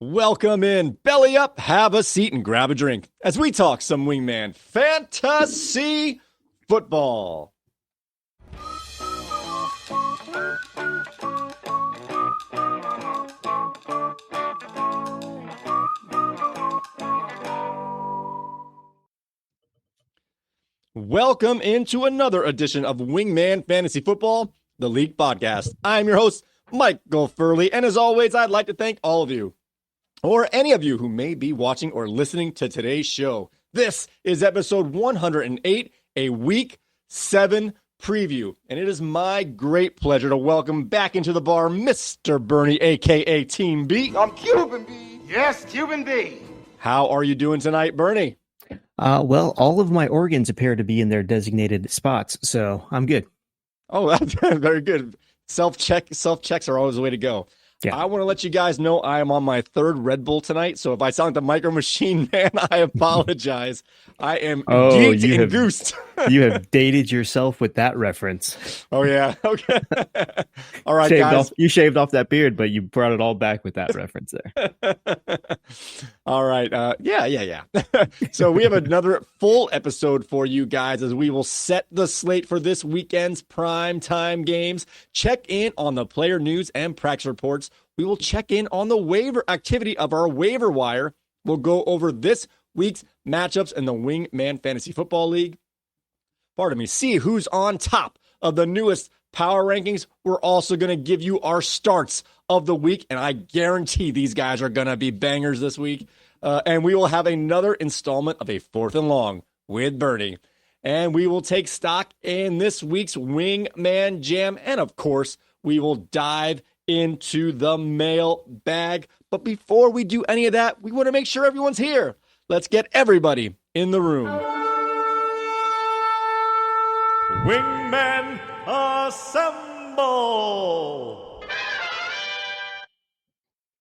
Welcome in, belly up, have a seat, and grab a drink as we talk some Wingman Fantasy Football. Welcome into another edition of Wingman Fantasy Football, the League Podcast. I'm your host, Michael Furley, and as always, I'd like to thank all of you, or any of you who may be watching or listening to today's show. This is episode 108, a Week 7 preview, and it is my great pleasure to welcome back into the bar Mr. Bernie, a.k.a. Team B. I'm Cuban B. Yes, Cuban B. How are you doing tonight, Bernie? Well, all of my organs appear to be in their designated spots, so I'm good. Oh, that's very good. Self-checks are always the way to go. Yeah. I want to let you guys know I am on my third Red Bull tonight, so if I sound like the Micro Machine Man, I apologize. I am geeked and goosed. You have dated yourself with that reference. Oh, yeah. Okay. All right, guys. You shaved off that beard, but you brought it all back with that reference there. All right. Yeah. So we have another full episode for you guys as we will set the slate for this weekend's prime time games, check in on the player news and practice reports. We will check in on the waiver activity of our waiver wire. We'll go over this week's matchups in the Wingman Fantasy Football League. Pardon me. See who's on top of the newest power rankings. We're also going to give you our starts of the week, and I guarantee these guys are going to be bangers this week. And we will have another installment of a 4th and Long with Bernie. And we will take stock in this week's Wingman Jam. And, of course, we will dive into the mailbag. But before we do any of that, we want to make sure everyone's here. Let's get everybody in the room. Wingmen assemble!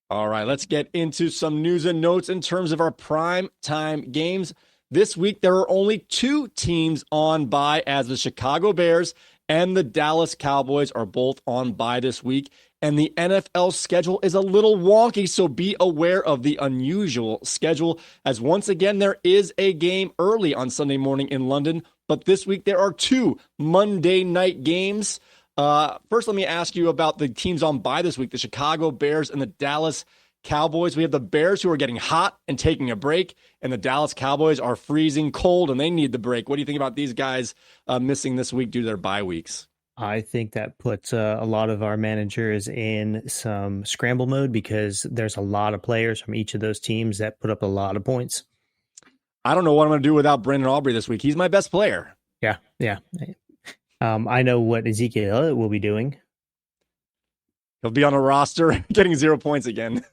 All right, let's get into some news and notes in terms of our prime time games. This week, there are only 2 teams on bye, as the Chicago Bears and the Dallas Cowboys are both on bye this week. And the NFL schedule is a little wonky, so be aware of the unusual schedule, as once again, there is a game early on Sunday morning in London, but this week there are 2 Monday night games. First, let me ask you about the teams on bye this week, the Chicago Bears and the Dallas Cowboys. We have the Bears who are getting hot and taking a break, and the Dallas Cowboys are freezing cold and they need the break. What do you think about these guys missing this week due to their bye weeks? I think that puts a lot of our managers in some scramble mode because there's a lot of players from each of those teams that put up a lot of points. I don't know what I'm going to do without Brandon Aubrey this week. He's my best player. Yeah. I know what Ezekiel Elliott will be doing. He'll be on a roster getting 0 points again.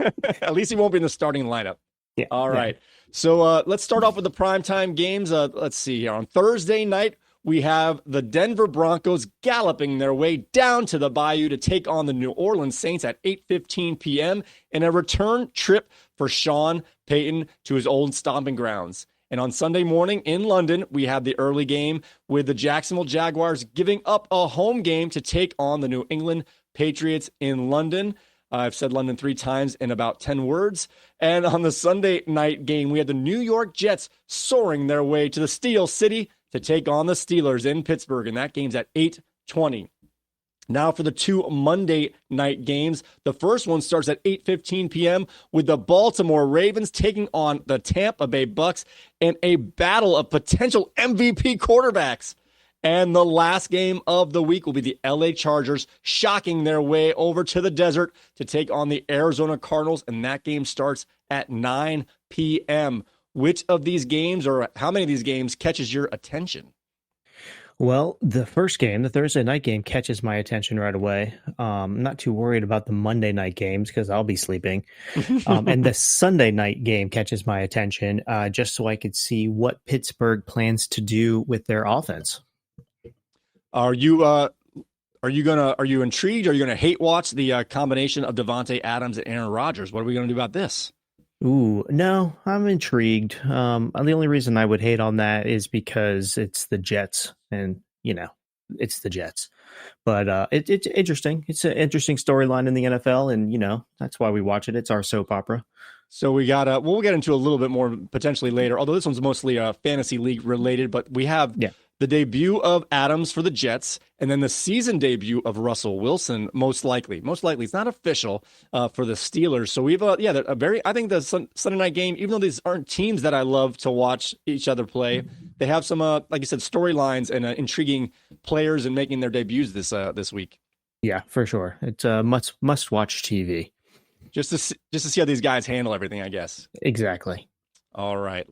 At least he won't be in the starting lineup. Yeah. All right. So let's start off with the primetime games. Let's see here. On Thursday night, we have the Denver Broncos galloping their way down to the Bayou to take on the New Orleans Saints at 8:15 p.m. in a return trip for Sean Payton to his old stomping grounds. And on Sunday morning in London, we have the early game with the Jacksonville Jaguars giving up a home game to take on the New England Patriots in London. I've said London 3 times in about 10 words. And on the Sunday night game, we had the New York Jets soaring their way to the Steel City to take on the Steelers in Pittsburgh, and that game's at 8:20. Now for the 2 Monday night games. The first one starts at 8:15 p.m. with the Baltimore Ravens taking on the Tampa Bay Bucks in a battle of potential MVP quarterbacks. And the last game of the week will be the LA Chargers shocking their way over to the desert to take on the Arizona Cardinals, and that game starts at 9 p.m. Which of these games, or how many of these games, catches your attention? Well, the first game, the Thursday night game, catches my attention right away. I'm not too worried about the Monday night games because I'll be sleeping. And the Sunday night game catches my attention just so I could see what Pittsburgh plans to do with their offense. Are you intrigued? Are you gonna hate watch the combination of Devontae Adams and Aaron Rodgers? What are we gonna do about this? Ooh, no, I'm intrigued. The only reason I would hate on that is because it's the Jets, and it's the Jets. But it's interesting. It's an interesting storyline in the NFL, and that's why we watch it. It's our soap opera. So we got we'll get into a little bit more potentially later, although this one's mostly fantasy league related, but we have the debut of Adams for the Jets, and then the season debut of Russell Wilson, most likely. It's not official for the Steelers. So we've a very, I think the Sunday night game, even though these aren't teams that I love to watch each other play, they have some like you said, storylines and intriguing players and making their debuts this week. Yeah, for sure. It's must watch TV. Just to see how these guys handle everything, I guess. Exactly. All right.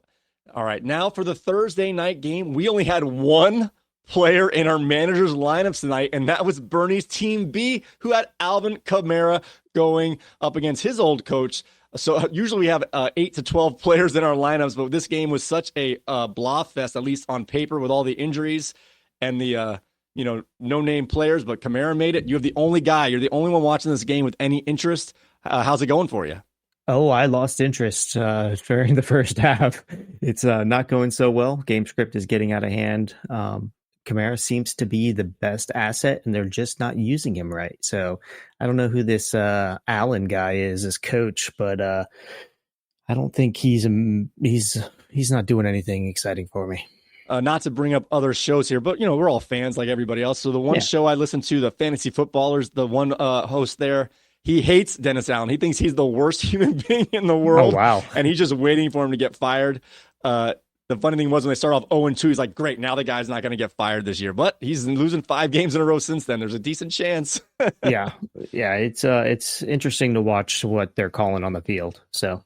Now for the Thursday night game, we only had one player in our manager's lineups tonight, and that was Bernie's Team B, who had Alvin Kamara going up against his old coach. So usually we have 8 to 12 players in our lineups, but this game was such a blah fest, at least on paper, with all the injuries and the no-name players. But Kamara made it. You have the only guy. You're the only one watching this game with any interest. How's it going for you? Oh, I lost interest during the first half. It's not going so well. Game script is getting out of hand. Kamara seems to be the best asset, and they're just not using him right. So I don't know who this Allen guy is as coach, but I don't think he's not doing anything exciting for me. Not to bring up other shows here, but we're all fans like everybody else. So the one show I listen to, the Fantasy Footballers, the one host there, he hates Dennis Allen. He thinks he's the worst human being in the world. Oh, wow. And he's just waiting for him to get fired. The funny thing was when they start off 0-2, he's like, great, now the guy's not going to get fired this year. But he's losing 5 games in a row since then. There's a decent chance. Yeah. It's interesting to watch what they're calling on the field. So,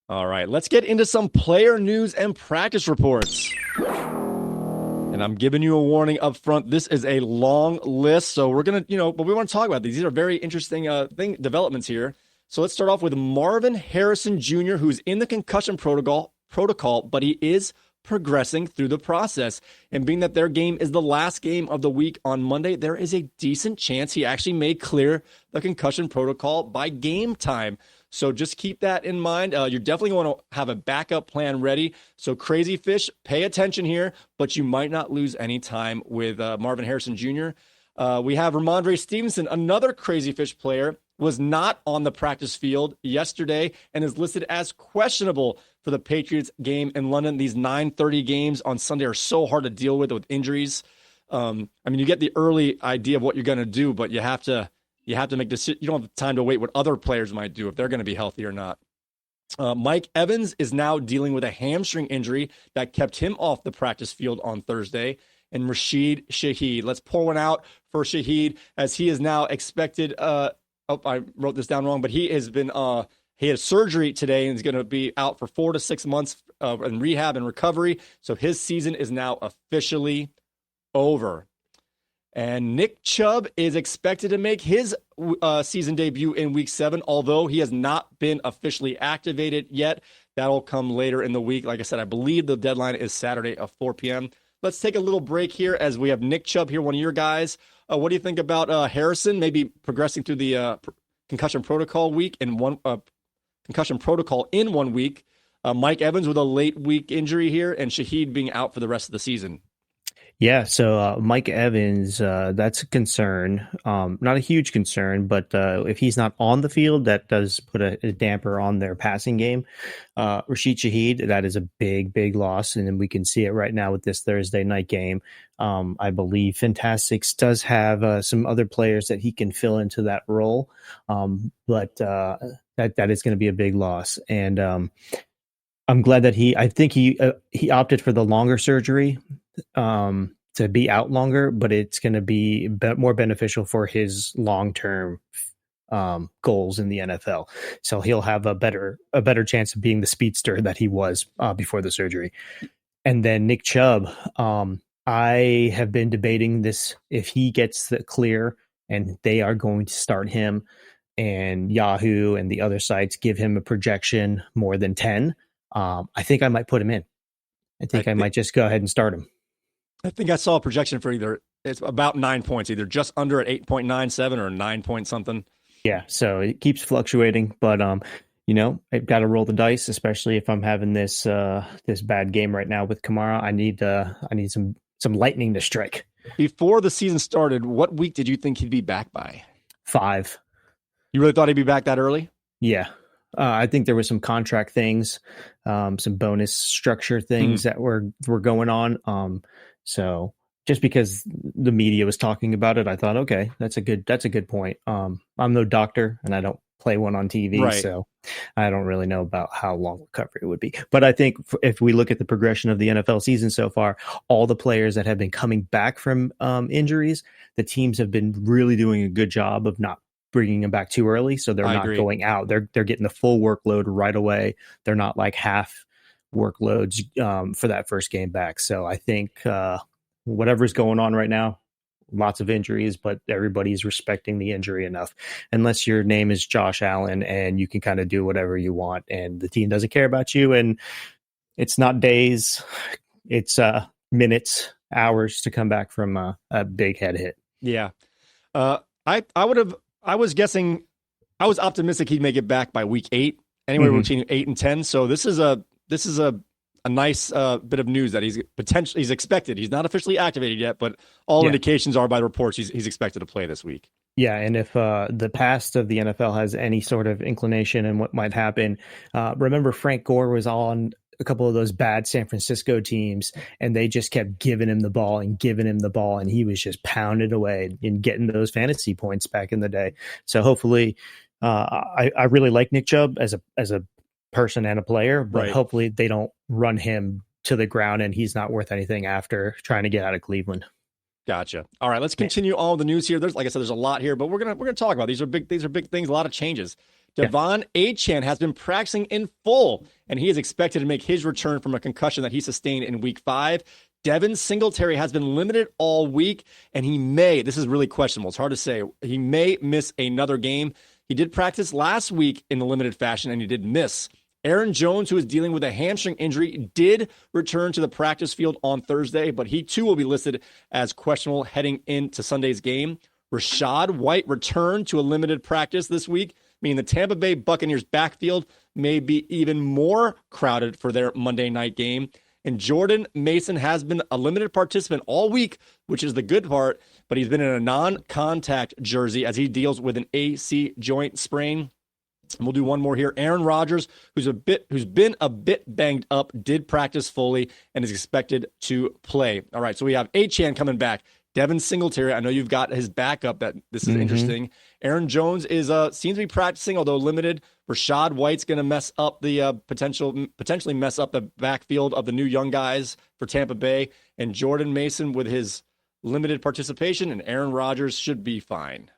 all right, let's get into some player news and practice reports. And I'm giving you a warning up front. This is a long list, so we're going to, but we want to talk about these. These are very interesting developments here. So let's start off with Marvin Harrison Jr., who's in the concussion protocol, but he is progressing through the process. And being that their game is the last game of the week on Monday, there is a decent chance he actually may clear the concussion protocol by game time. So just keep that in mind. You're definitely going to have a backup plan ready. So Crazy Fish, pay attention here, but you might not lose any time with Marvin Harrison Jr. We have Ramondre Stevenson, another Crazy Fish player, was not on the practice field yesterday and is listed as questionable for the Patriots game in London. These 9:30 games on Sunday are so hard to deal with injuries. You get the early idea of what you're going to do, but you have to make decisions. You don't have time to wait what other players might do if they're going to be healthy or not. Mike Evans is now dealing with a hamstring injury that kept him off the practice field on Thursday. And Rashid Shaheed, let's pour one out for Shaheed, as he is now expected. I wrote this down wrong, but he had surgery today and is going to be out for 4 to 6 months in rehab and recovery. So his season is now officially over. And Nick Chubb is expected to make his season debut in Week 7, although he has not been officially activated yet. That'll come later in the week. Like I said, I believe the deadline is Saturday at 4 p.m. Let's take a little break here as we have Nick Chubb here, one of your guys. What do you think about Harrison maybe progressing through the concussion protocol week in one concussion protocol in 1 week? Mike Evans with a late week injury here, and Shaheed being out for the rest of the season. Yeah, so Mike Evans, that's a concern. Not a huge concern, but if he's not on the field, that does put a damper on their passing game. Rashid Shaheed, that is a big, big loss, and we can see it right now with this Thursday night game. I believe Fantastics does have some other players that he can fill into that role, but that is going to be a big loss. And I'm glad that I think he opted for the longer surgery to be out longer, but it's going to be more beneficial for his long-term goals in the NFL. So he'll have a better chance of being the speedster that he was before the surgery. And then Nick Chubb, I have been debating this, if he gets the clear and they are going to start him, and Yahoo and the other sites give him a projection more than 10, I think I might put him in. I think I might just go ahead and start him. I think I saw a projection for it's about 9 points, either just under at 8.97 or 9 point something. Yeah, so it keeps fluctuating, but I've got to roll the dice, especially if I'm having this bad game right now with Kamara. I need some lightning to strike. Before the season started, what week did you think he'd be back by? 5. You really thought he'd be back that early? Yeah. I think there was some contract things, some bonus structure things that were going on. So just because the media was talking about it, I thought, okay, that's a good point. I'm no doctor and I don't play one on TV, Right. so I don't really know about how long recovery would be. But I think if we look at the progression of the NFL season so far, all the players that have been coming back from injuries, the teams have been really doing a good job of not bringing them back too early, so they're not going out. They're getting the full workload right away. They're not like half workloads for that first game back. So I think whatever's going on right now, lots of injuries, but everybody's respecting the injury enough. Unless your name is Josh Allen and you can kind of do whatever you want, and the team doesn't care about you, and it's not days, it's minutes, hours to come back from a big head hit. Yeah. I was guessing, I was optimistic he'd make it back by week 8, anywhere between 8 and 10. So this is a nice bit of news that he's expected. He's not officially activated yet, but all indications are by the reports he's expected to play this week. Yeah, and if the past of the NFL has any sort of inclination in what might happen, remember Frank Gore was on a couple of those bad San Francisco teams, and they just kept giving him the ball, and he was just pounded away and getting those fantasy points back in the day. So hopefully, I really like Nick Chubb as a person and a player, but hopefully they don't run him to the ground and he's not worth anything after trying to get out of Cleveland. Gotcha. All right, let's continue all the news here. Like I said, there's a lot here, but we're gonna talk about these are big things, a lot of changes. Devon Achane has been practicing in full, and he is expected to make his return from a concussion that he sustained in week 5. Devin Singletary has been limited all week, and this is really questionable. It's hard to say. He may miss another game. He did practice last week in the limited fashion, and he did miss. Aaron Jones, who is dealing with a hamstring injury, did return to the practice field on Thursday, but he too will be listed as questionable heading into Sunday's game. Rachaad White returned to a limited practice this week, meaning the Tampa Bay Buccaneers backfield may be even more crowded for their Monday night game. And Jordan Mason has been a limited participant all week, which is the good part, but he's been in a non-contact jersey as he deals with an AC joint sprain. And we'll do one more here. Aaron Rodgers, who's been a bit banged up, did practice fully and is expected to play. All right, so we have Achane coming back. Devin Singletary, I know you've got his backup. That this is interesting. Aaron Jones seems to be practicing, although limited. Rachaad White's going to mess up the potentially mess up the backfield of the new young guys for Tampa Bay. And Jordan Mason with his limited participation, and Aaron Rodgers should be fine.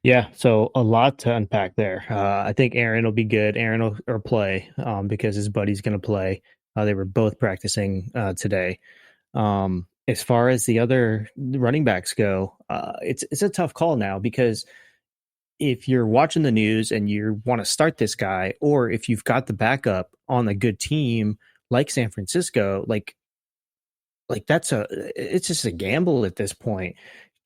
Yeah, so a lot to unpack there. I think Aaron will be good. Aaron will play because his buddy's going to play. They were both practicing today. As far as the other running backs go, it's a tough call now because if you're watching the news and you want to start this guy, or if you've got the backup on a good team like San Francisco, like it's just a gamble at this point,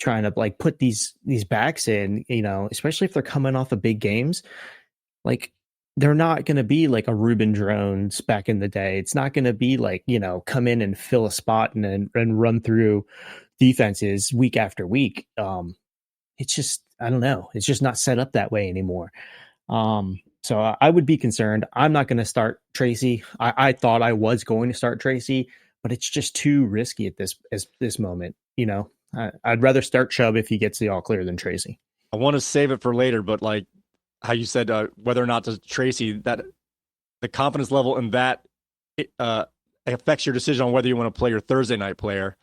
trying to like put these backs in, especially if they're coming off of big games. Like, they're not going to be like a Reuben Drones back in the day. It's not going to be like, come in and fill a spot and run through defenses week after week. It's just, I don't know. It's just not set up that way anymore. So I would be concerned. I'm not going to start Tracy. I thought I was going to start Tracy, but it's just too risky at this moment. I'd rather start Chubb if he gets the all clear than Tracy. I want to save it for later, but like how you said, whether or not to Tracy, that the confidence level in that affects your decision on whether you want to play your Thursday night player.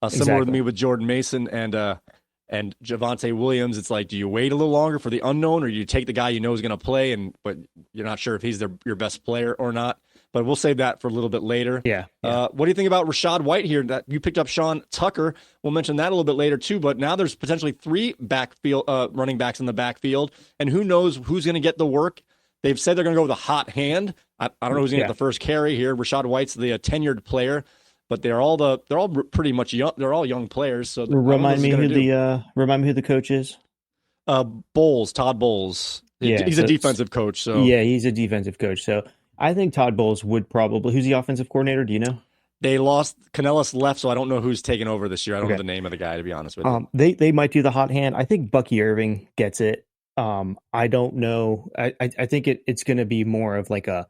Similar with me with Jordan Mason and Javonte Williams. It's like, do you wait a little longer for the unknown, or you take the guy you know is going to play, but you're not sure if he's your best player or not? But we'll save that for a little bit later. Yeah. What do you think about Rachaad White here? That you picked up Sean Tucker. We'll mention that a little bit later too. But now there's potentially 3 running backs in the backfield, and who knows who's going to get the work. They've said they're going to go with a hot hand. I don't know who's going to get the first carry here. Rachaad White's the tenured player, but they're all pretty much young. They're all young players. So remind me who the coach is. Bowles, Todd Bowles. He's a defensive coach. So yeah, he's a defensive coach. So I think Todd Bowles would probably. Who's the offensive coordinator? Do you know? They lost. Canellis left, so I don't know who's taking over this year. I don't know the name of the guy, to be honest with you. They might do the hot hand. I think Bucky Irving gets it. I don't know. I think it's going to be more of like a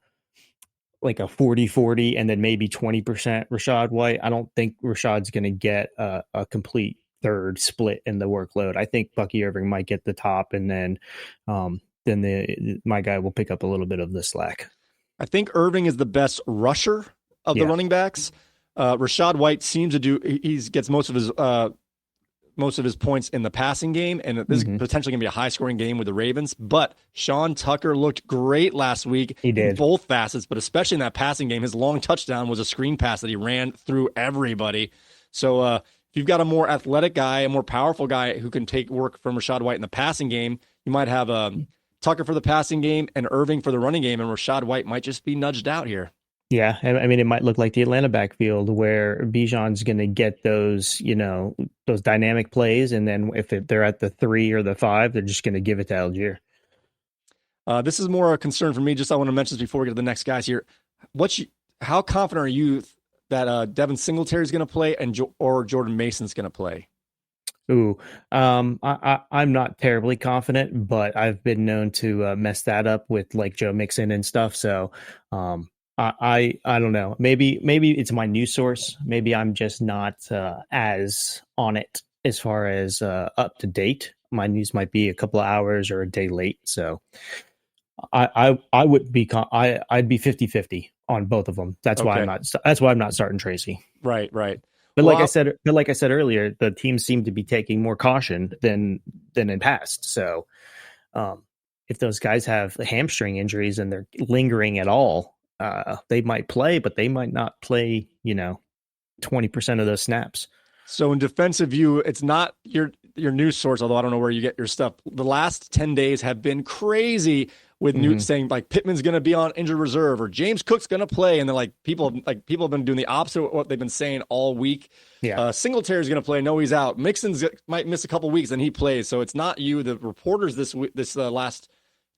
40-40 and then maybe 20% Rashad White. I don't think Rashad's going to get a complete third split in the workload. I think Bucky Irving might get the top, and then my guy will pick up a little bit of the slack. I think Irving is the best rusher of the running backs. Rashad White seems to gets most of his points in the passing game, and this is potentially going to be a high-scoring game with the Ravens. But Sean Tucker looked great last week. He did. In both facets, but especially in that passing game. His long touchdown was a screen pass that he ran through everybody. So if you've got a more athletic guy, a more powerful guy who can take work from Rashad White in the passing game, you might have Tucker for the passing game and Irving for the running game, and Rashad White might just be nudged out here. Yeah, I mean, it might look like the Atlanta backfield where Bijan's going to get those dynamic plays, and then if they're at the 3 or the 5, they're just going to give it to Algier. This is more a concern for me. Just I want to mention this before we get to the next guys here. How confident are you that Devin Singletary is going to play or Jordan Mason's going to play? Ooh, I'm not terribly confident, but I've been known to mess that up with like Joe Mixon and stuff. So I don't know. Maybe it's my news source. Maybe I'm just not as on it as far as up to date. My news might be a couple of hours or a day late. So I'd be 50-50 on both of them. That's why I'm not starting Tracy. Right. But like I said earlier, the teams seem to be taking more caution than in past. So if those guys have hamstring injuries and they're lingering at all, they might play, but they might not play, 20% of those snaps. So in defensive view, it's not your news source, although I don't know where you get your stuff. The last 10 days have been crazy with Newt saying like Pittman's going to be on injured reserve or James Cook's going to play. And then people have been doing the opposite of what they've been saying all week. Yeah. Singletary's going to play. No, he's out. Mixon's might miss a couple weeks and he plays. So it's not you. The reporters this last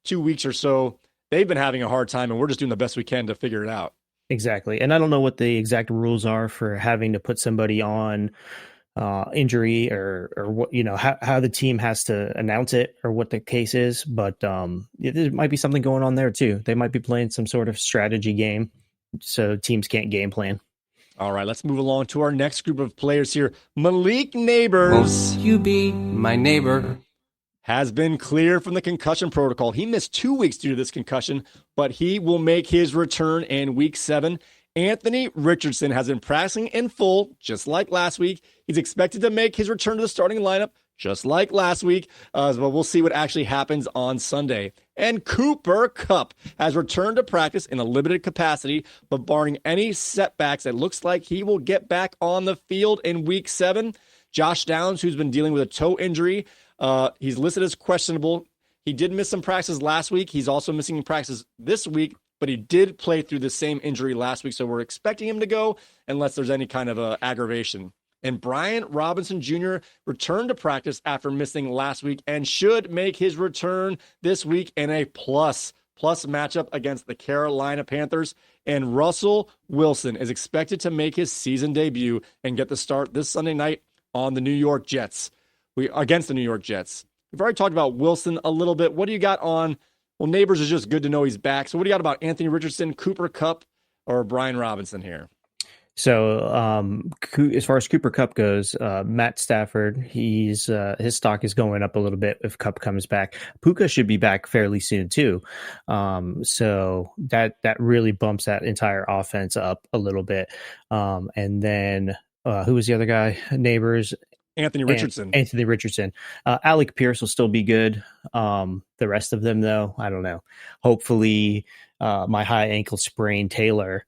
2 weeks or so, they've been having a hard time and we're just doing the best we can to figure it out. Exactly. And I don't know what the exact rules are for having to put somebody on injury or what, how the team has to announce it or what the case is. But there might be something going on there too. They might be playing some sort of strategy game so teams can't game plan. All right, let's move along to our next group of players here. Malik Neighbors. Won't you be my neighbor? Has been cleared from the concussion protocol. He missed 2 weeks due to this concussion, but he will make his return in week 7. Anthony Richardson has been practicing in full, just like last week. He's expected to make his return to the starting lineup, just like last week. But we'll see what actually happens on Sunday. And Cooper Kupp has returned to practice in a limited capacity, but barring any setbacks, it looks like he will get back on the field in week 7. Josh Downs, who's been dealing with a toe injury, he's listed as questionable. He did miss some practices last week. He's also missing practices this week, but he did play through the same injury last week, so we're expecting him to go unless there's any kind of aggravation. And Brian Robinson Jr. returned to practice after missing last week and should make his return this week in a plus matchup against the Carolina Panthers. And Russell Wilson is expected to make his season debut and get the start this Sunday night on the New York Jets. Against the New York Jets. We've already talked about Wilson a little bit. What do you got on? Well, Neighbors is just good to know he's back. So what do you got about Anthony Richardson, Cooper Kupp, or Brian Robinson here? So as far as Cooper Kupp goes, Matt Stafford, his stock is going up a little bit if Kupp comes back. Puka should be back fairly soon too. So that really bumps that entire offense up a little bit. And then who was the other guy? Neighbors. Anthony Richardson. Alec Pierce will still be good. The rest of them, though, I don't know. Hopefully, my high ankle sprain Taylor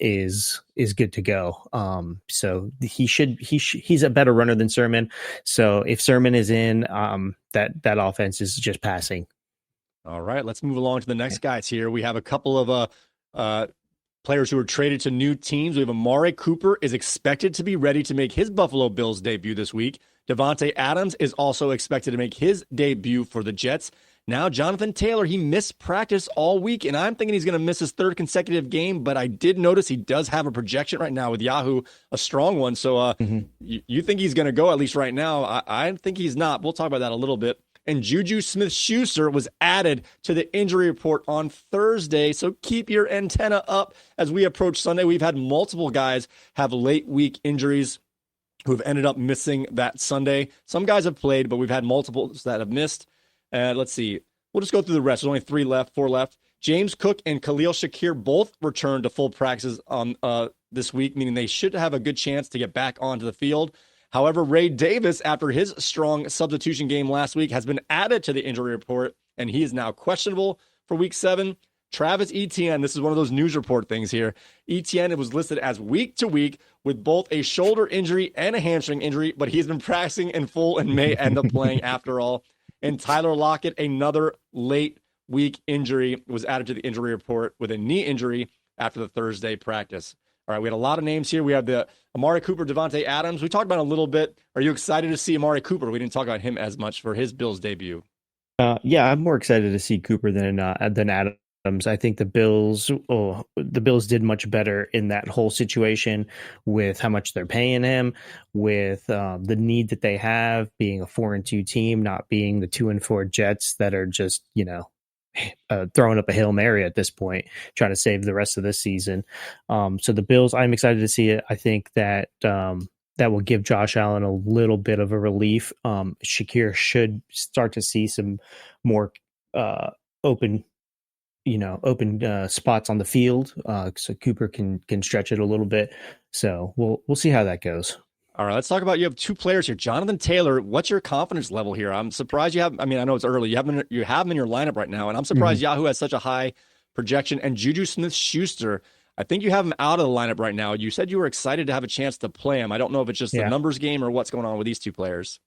is good to go. So he's a better runner than Sermon. So if Sermon is in, that offense is just passing. All right, let's move along to the next guys here. We have a couple of players who were traded to new teams. We have Amari Cooper is expected to be ready to make his Buffalo Bills debut this week. Devontae Adams is also expected to make his debut for the Jets. Now, Jonathan Taylor, he missed practice all week, and I'm thinking he's going to miss his 3rd consecutive game, but I did notice he does have a projection right now with Yahoo, a strong one. So you think he's going to go, at least right now. I think he's not. We'll talk about that a little bit. and Juju Smith-Schuster was added to the injury report on Thursday. So keep your antenna up as we approach Sunday. We've had multiple guys have late week injuries who have ended up missing that Sunday. Some guys have played, but we've had multiples that have missed. Let's see. We'll just go through the rest. There's only 4 left. James Cook and Khalil Shakir both returned to full practices on this week, meaning they should have a good chance to get back onto the field. However, Ray Davis, after his strong substitution game last week, has been added to the injury report, and he is now questionable for week 7. Travis Etienne, this is one of those news report things here. Etienne was listed as week to week with both a shoulder injury and a hamstring injury, but he's been practicing in full and may end up playing after all. And Tyler Lockett, another late week injury, was added to the injury report with a knee injury after the Thursday practice. All right, we had a lot of names here. We have the Amari Cooper, Devontae Adams. We talked about it a little bit. Are you excited to see Amari Cooper? We didn't talk about him as much for his Bills debut. Yeah, I'm more excited to see Cooper than Adams. I think the Bills did much better in that whole situation with how much they're paying him, with the need that they have, being a 4-2 team, not being the 2-4 Jets that are just, throwing up a Hail Mary at this point, trying to save the rest of this season. So the Bills, I'm excited to see it. I think that that will give Josh Allen a little bit of a relief. Shakir should start to see some more open spots on the field, so Cooper can stretch it a little bit. So we'll see how that goes. All right, let's talk about, you have 2 players here. Jonathan Taylor, what's your confidence level here? I'm surprised you have, I know it's early. You have him in your lineup right now, and I'm surprised Yahoo has such a high projection. And Juju Smith-Schuster, I think you have him out of the lineup right now. You said you were excited to have a chance to play him. I don't know if it's just the numbers game or what's going on with these 2 players.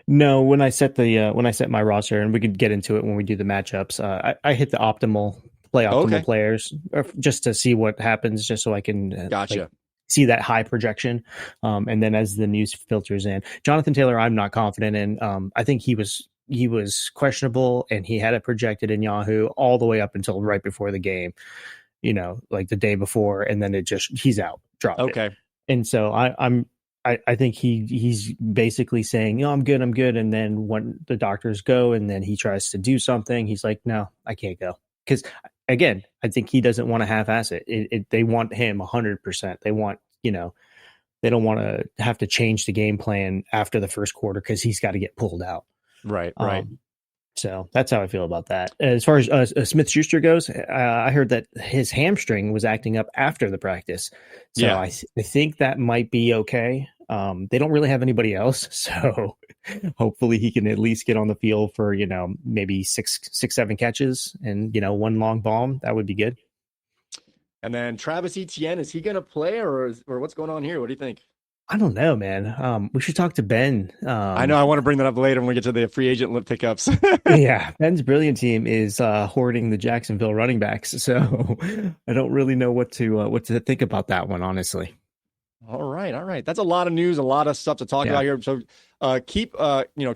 No, when I set my roster, and we could get into it when we do the matchups, I hit the optimal players just to see what happens, just so I can gotcha. See that high projection. And then as the news filters in, Jonathan Taylor, I'm not confident in. I think he was questionable, and he had it projected in Yahoo all the way up until right before the game, like the day before. And then he's out, dropped it. And so I think he's basically saying, I'm good. And then when the doctors go and then he tries to do something, he's like, no, I can't go. Because again, I think he doesn't want to half-ass it. They want him 100%. They want, they don't want to have to change the game plan after the first quarter because he's got to get pulled out. Right. So that's how I feel about that. As far as Smith-Schuster goes, I heard that his hamstring was acting up after the practice. So I think that might be okay. They don't really have anybody else, so hopefully he can at least get on the field for, maybe 6-7 catches and, 1 long bomb. That would be good. And then Travis Etienne, is he going to play or what's going on here? What do you think? I don't know, man. We should talk to Ben. I know. I want to bring that up later when we get to the free agent lip pickups. Yeah, Ben's brilliant team is hoarding the Jacksonville running backs, so I don't really know what to think about that one, honestly. All right. That's a lot of news, a lot of stuff to talk about here. So keep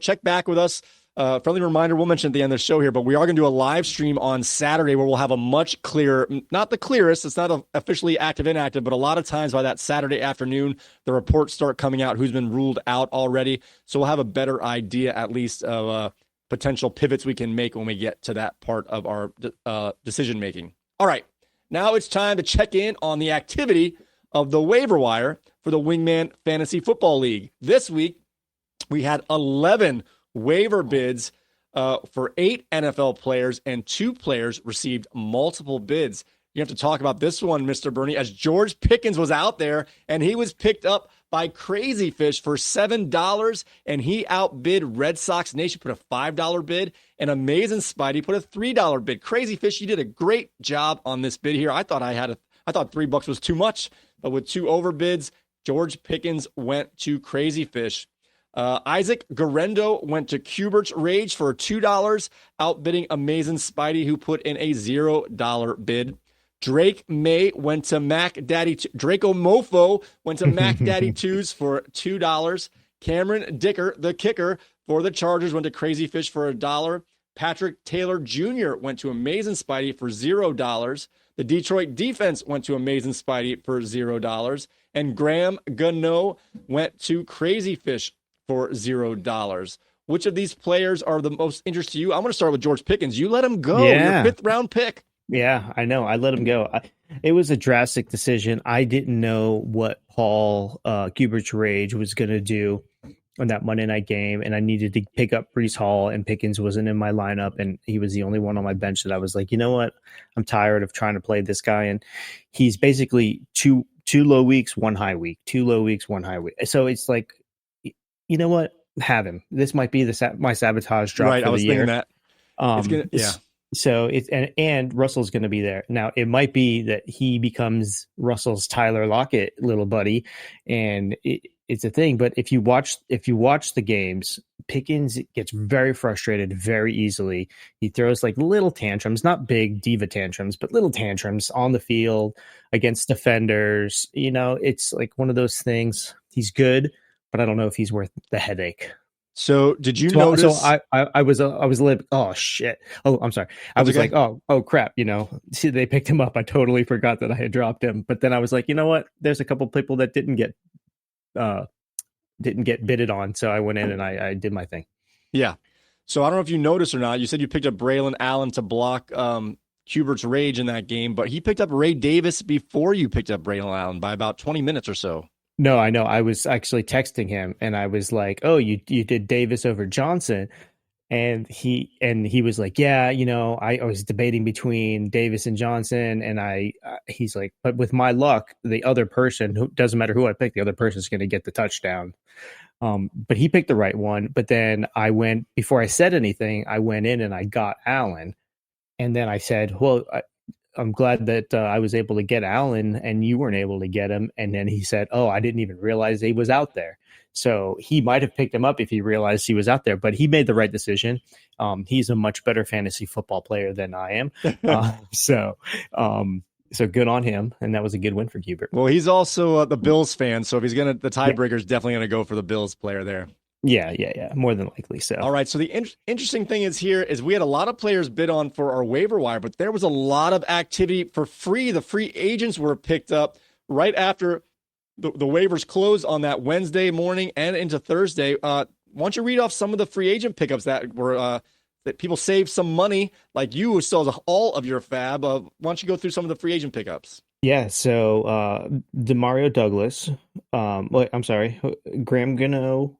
check back with us. Friendly reminder, we'll mention at the end of the show here, but we are going to do a live stream on Saturday where we'll have a much clearer, not the clearest, it's not officially active, inactive, but a lot of times by that Saturday afternoon, the reports start coming out who's been ruled out already. So we'll have a better idea at least of potential pivots we can make when we get to that part of our decision making. All right, now it's time to check in on the activity of the waiver wire for the Wingman Fantasy Football League. This week, we had 11 waiver bids for 8 NFL players, and 2 players received multiple bids. You have to talk about this one, Mr. Bernie, as George Pickens was out there, and he was picked up by Crazy Fish for $7, and he outbid Red Sox Nation, put a $5 bid, and Amazing Spidey put a $3 bid. Crazy Fish, you did a great job on this bid here. I thought $3 was too much, but with 2 overbids, George Pickens went to Crazy Fish. Isaac Garendo went to Cubert's Rage for $2, outbidding Amazing Spidey, who put in a $0 bid. Drake May went to Mac Daddy. Draco Mofo went to Mac Daddy 2s for $2. Cameron Dicker, the kicker for the Chargers, went to Crazy Fish for $1. Patrick Taylor Jr. went to Amazing Spidey for $0. The Detroit defense went to Amazing Spidey for $0. And Graham Gano went to Crazy Fish for $0. which of these players are the most interest to you? I'm going to start with George Pickens. You let him go. Yeah. Your 5th round pick. Yeah, I know. I let him go. It was a drastic decision. I didn't know what Paul Kubert's rage was going to do on that Monday night game, and I needed to pick up Breece Hall, and Pickens wasn't in my lineup, and he was the only one on my bench that I was like, you know what? I'm tired of trying to play this guy, and he's basically two low weeks, 1 high week, 2 low weeks, 1 high week. So it's like, you know what? Have him. This might be my sabotage drop Right, for I was the year. thinking that. Yeah. So it's and Russell's going to be there. Now it might be that he becomes Russell's Tyler Lockett little buddy, and it's a thing. But if you watch the games, Pickens gets very frustrated very easily. He throws like little tantrums, not big diva tantrums, but little tantrums on the field against defenders. It's like one of those things. He's good, but I don't know if he's worth the headache. So did you notice? So I was a little, oh shit. Oh, I'm sorry. I was like, oh crap. See, they picked him up. I totally forgot that I had dropped him. But then I was like, you know what? There's a couple people that didn't get bidded on. So I went in and I did my thing. Yeah. So I don't know if you noticed or not. You said you picked up Braylon Allen to block Hubert's rage in that game, but he picked up Ray Davis before you picked up Braylon Allen by about 20 minutes or so. No, I know. I was actually texting him, and I was like, "Oh, you did Davis over Johnson," and he was like, "Yeah, I was debating between Davis and Johnson," and he's like, "But with my luck, the other person, who doesn't matter who I pick, the other person's going to get the touchdown." But he picked the right one. But then before I said anything, I went in and I got Allen, and then I said, "Well, I'm glad that I was able to get Allen and you weren't able to get him." And then he said, "Oh, I didn't even realize he was out there." So he might have picked him up if he realized he was out there, but he made the right decision. He's a much better fantasy football player than I am. So good on him. And that was a good win for Hubert. Well, he's also the Bills fan. So if he's the tiebreaker is definitely going to go for the Bills player there. Yeah. More than likely. So, all right. So the interesting thing is we had a lot of players bid on for our waiver wire, but there was a lot of activity for free. The free agents were picked up right after the waivers closed on that Wednesday morning and into Thursday. Why don't you read off some of the free agent pickups that were that people saved some money, like you who still has all of your fab. Why don't you go through some of the free agent pickups? Yeah. So Demario Douglas. I'm sorry, Graham Gano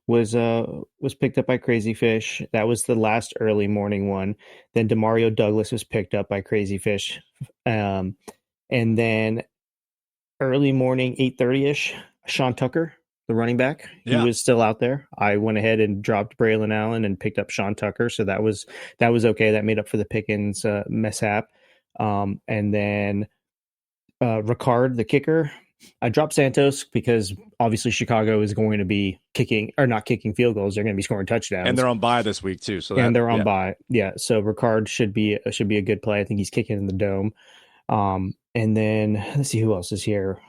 was picked up by Crazy Fish. That was the last early morning one. Then Demario Douglas was picked up by Crazy Fish. And then early morning, 8:30-ish, Sean Tucker, the running back, he was still out there. I went ahead and dropped Braylon Allen and picked up Sean Tucker. So that was okay. That made up for the Pickens mishap. And then Ricard, the kicker, I dropped Santos because obviously Chicago is going to be not kicking field goals. They're going to be scoring touchdowns, and they're on bye this week too. So they're on bye. Yeah. So Ricard should be a good play. I think he's kicking in the dome. And then let's see who else is here.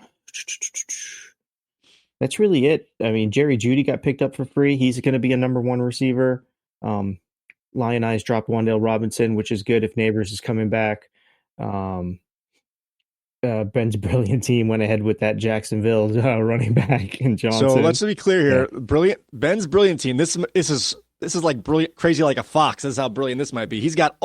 That's really it. I mean, Jerry Jeudy got picked up for free. He's going to be a number 1 receiver. Lion Eyes dropped Wan'Dale Robinson, which is good if Neighbors is coming back. Ben's brilliant team went ahead with that Jacksonville running back and Johnson. So let's be clear here. Ben's brilliant team. This is like brilliant, crazy like a fox. This is how brilliant this might be. He's got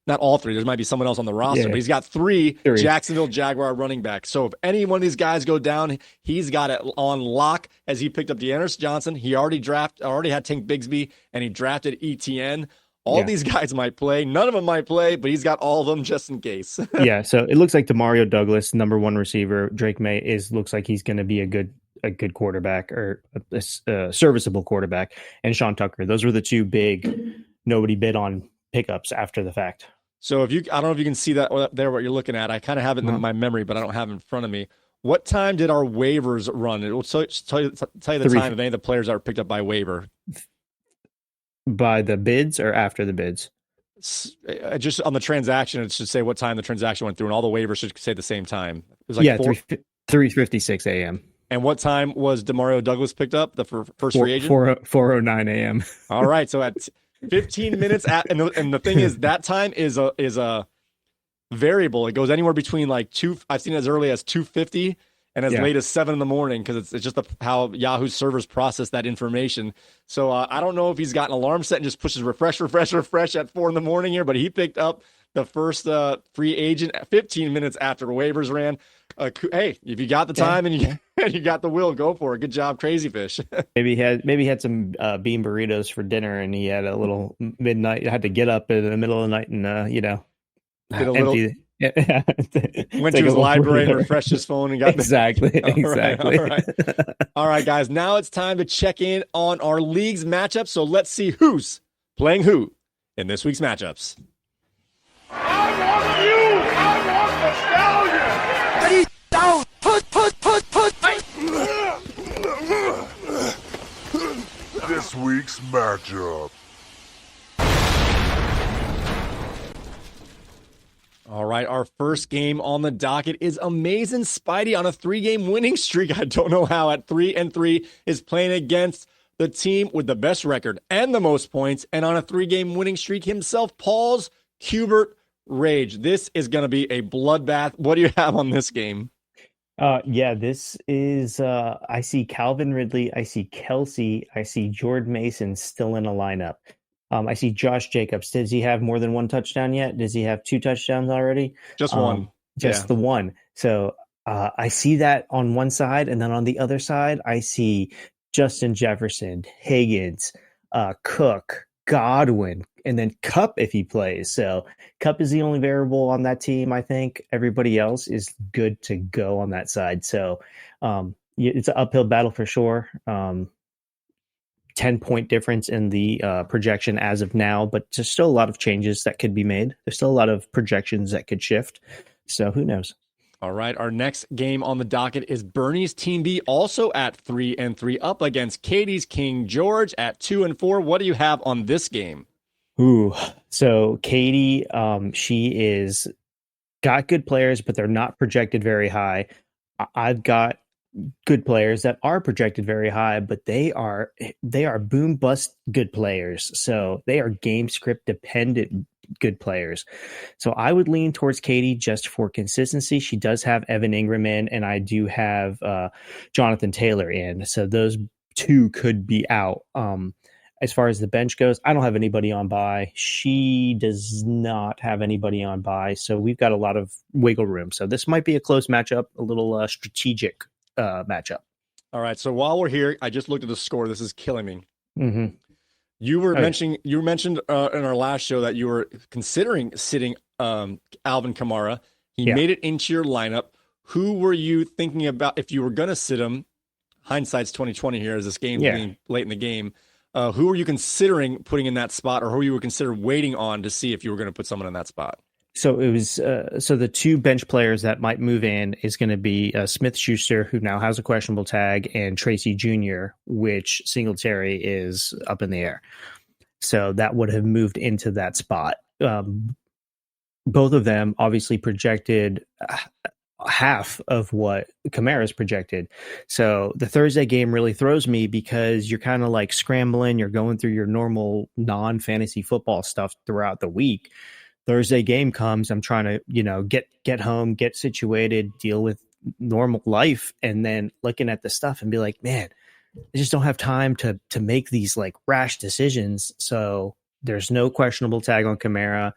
not all 3. There might be someone else on the roster, but he's got 3 Jacksonville Jaguar running backs. So if any one of these guys go down, he's got it on lock. As he picked up De'Anderson Johnson, he already had Tank Bigsby, and he drafted ETN. All these guys might play. None of them might play, but he's got all of them just in case. Yeah, so it looks like Demario Douglas, number 1 receiver. Drake May looks like he's going to be a good quarterback, or a serviceable quarterback. And Sean Tucker. Those were the 2 big nobody bid on pickups after the fact. So I don't know if you can see that there, what you're looking at. I kind of have it in my memory, but I don't have it in front of me. What time did our waivers run? It will tell you the time of any of the players that were picked up by waiver. By the bids or after the bids? Just on the transaction, it should say what time the transaction went through, and all the waivers should say the same time. It was like 3:56 a.m. And what time was Demario Douglas picked up, the first free agent? 4:09 a.m. All right, so at 15 minutes and the thing is that time is a variable. It goes anywhere between like I've seen it as early as 2:50 and as late as 7 in the morning because it's just how Yahoo servers process that information. So I don't know if he's got an alarm set and just pushes refresh at 4 in the morning here, but he picked up the first free agent 15 minutes after waivers ran. Hey, if you got the time and you got the will, go for it. Good job, Crazy Fish. maybe he had some bean burritos for dinner, and he had a little midnight. Had to get up in the middle of the night and did a empty. Went to his library and refreshed his phone and got exactly. All right, guys. Now it's time to check in on our league's matchup. So let's see who's playing who in this week's matchups. I want nostalgia. Ready, down, put. This week's matchup. All right, our first game on the docket is Amazing Spidey on a 3-game winning streak. I don't know how at 3-3 is playing against the team with the best record and the most points, and on a 3-game winning streak himself, Paul's Cubert Rage. This is going to be a bloodbath. What do you have on this game? This is I see Calvin Ridley, I see Kelsey, I see Jordan Mason still in a lineup. I see Josh Jacobs. Does he have more than 1 touchdown yet? Does he have 2 touchdowns already? Just one. Just the one. So I see that on one side, and then on the other side, I see Justin Jefferson, Higgins, Cook, Godwin, and then Kupp if he plays. So Kupp is the only variable on that team, I think. Everybody else is good to go on that side. So it's an uphill battle for sure. 10-point difference in the projection as of now, but there's still a lot of changes that could be made. There's still a lot of projections that could shift. So who knows? All right. Our next game on the docket is Bernie's Team B, also at 3-3, up against Katie's King George at 2-4. What do you have on this game? Ooh, so Katie, she is got good players, but they're not projected very high. I've got good players that are projected very high, but they are boom bust good players. So they are game script dependent good players. So I would lean towards Katie just for consistency. She does have Evan Ingram in, and I do have Jonathan Taylor in. So those two could be out. As far as the bench goes, I don't have anybody on bye. She does not have anybody on bye. So we've got a lot of wiggle room. So this might be a close matchup, a little strategic matchup. All right. So while we're here, I just looked at the score. This is killing me. Mm-hmm. You mentioned in our last show that you were considering sitting Alvin Kamara. He made it into your lineup. Who were you thinking about if you were going to sit him? Hindsight's 2020 here as this game being late in the game. Who were you considering putting in that spot, or who you were considering waiting on to see if you were going to put someone in that spot? So it was so the two bench players that might move in is going to be Smith-Schuster, who now has a questionable tag, and Tracy Jr., which Singletary is up in the air. So that would have moved into that spot. Both of them obviously projected half of what Kamara's projected. So the Thursday game really throws me because you're kind of like scrambling. You're going through your normal non-fantasy football stuff throughout the week. Thursday game comes, I'm trying to, get home, get situated, deal with normal life, and then looking at the stuff and be like, man, I just don't have time to make these like rash decisions. So there's no questionable tag on Kamara.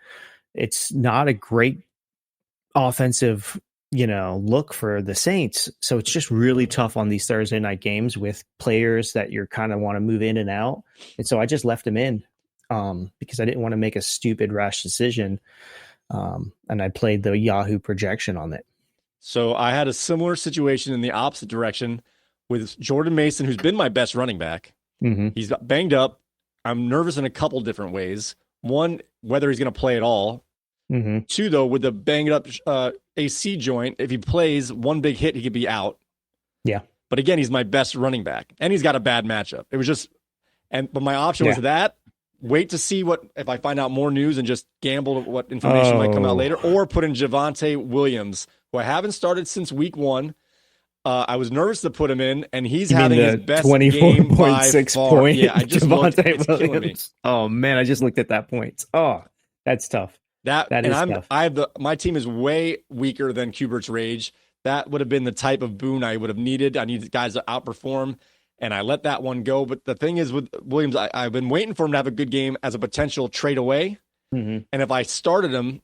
It's not a great offensive, look for the Saints. So it's just really tough on these Thursday night games with players that you're kind of want to move in and out. And so I just left them in. Because I didn't want to make a stupid rash decision. And I played the Yahoo projection on it. So I had a similar situation in the opposite direction with Jordan Mason, who's been my best running back. Mm-hmm. He's got banged up. I'm nervous in a couple different ways. One, whether he's going to play at all. Mm-hmm. Two, though, with the banged up AC joint, if he plays one big hit, he could be out. Yeah. But again, he's my best running back, and he's got a bad matchup. It was just, but my option was that. Wait to see if I find out more news and just gamble what information might come out later, or put in Javonte Williams, who I haven't started since week 1. I was nervous to put him in, and he's having his best 24.6 point. Yeah, I just looked. It's killing me. Oh man, I just looked at that points. Oh, that's tough. That is tough. My team is way weaker than Cubert's Rage. That would have been the type of boon I would have needed. I needed guys to outperform, and I let that one go. But the thing is with Williams, I've been waiting for him to have a good game as a potential trade away. Mm-hmm. And if I started him,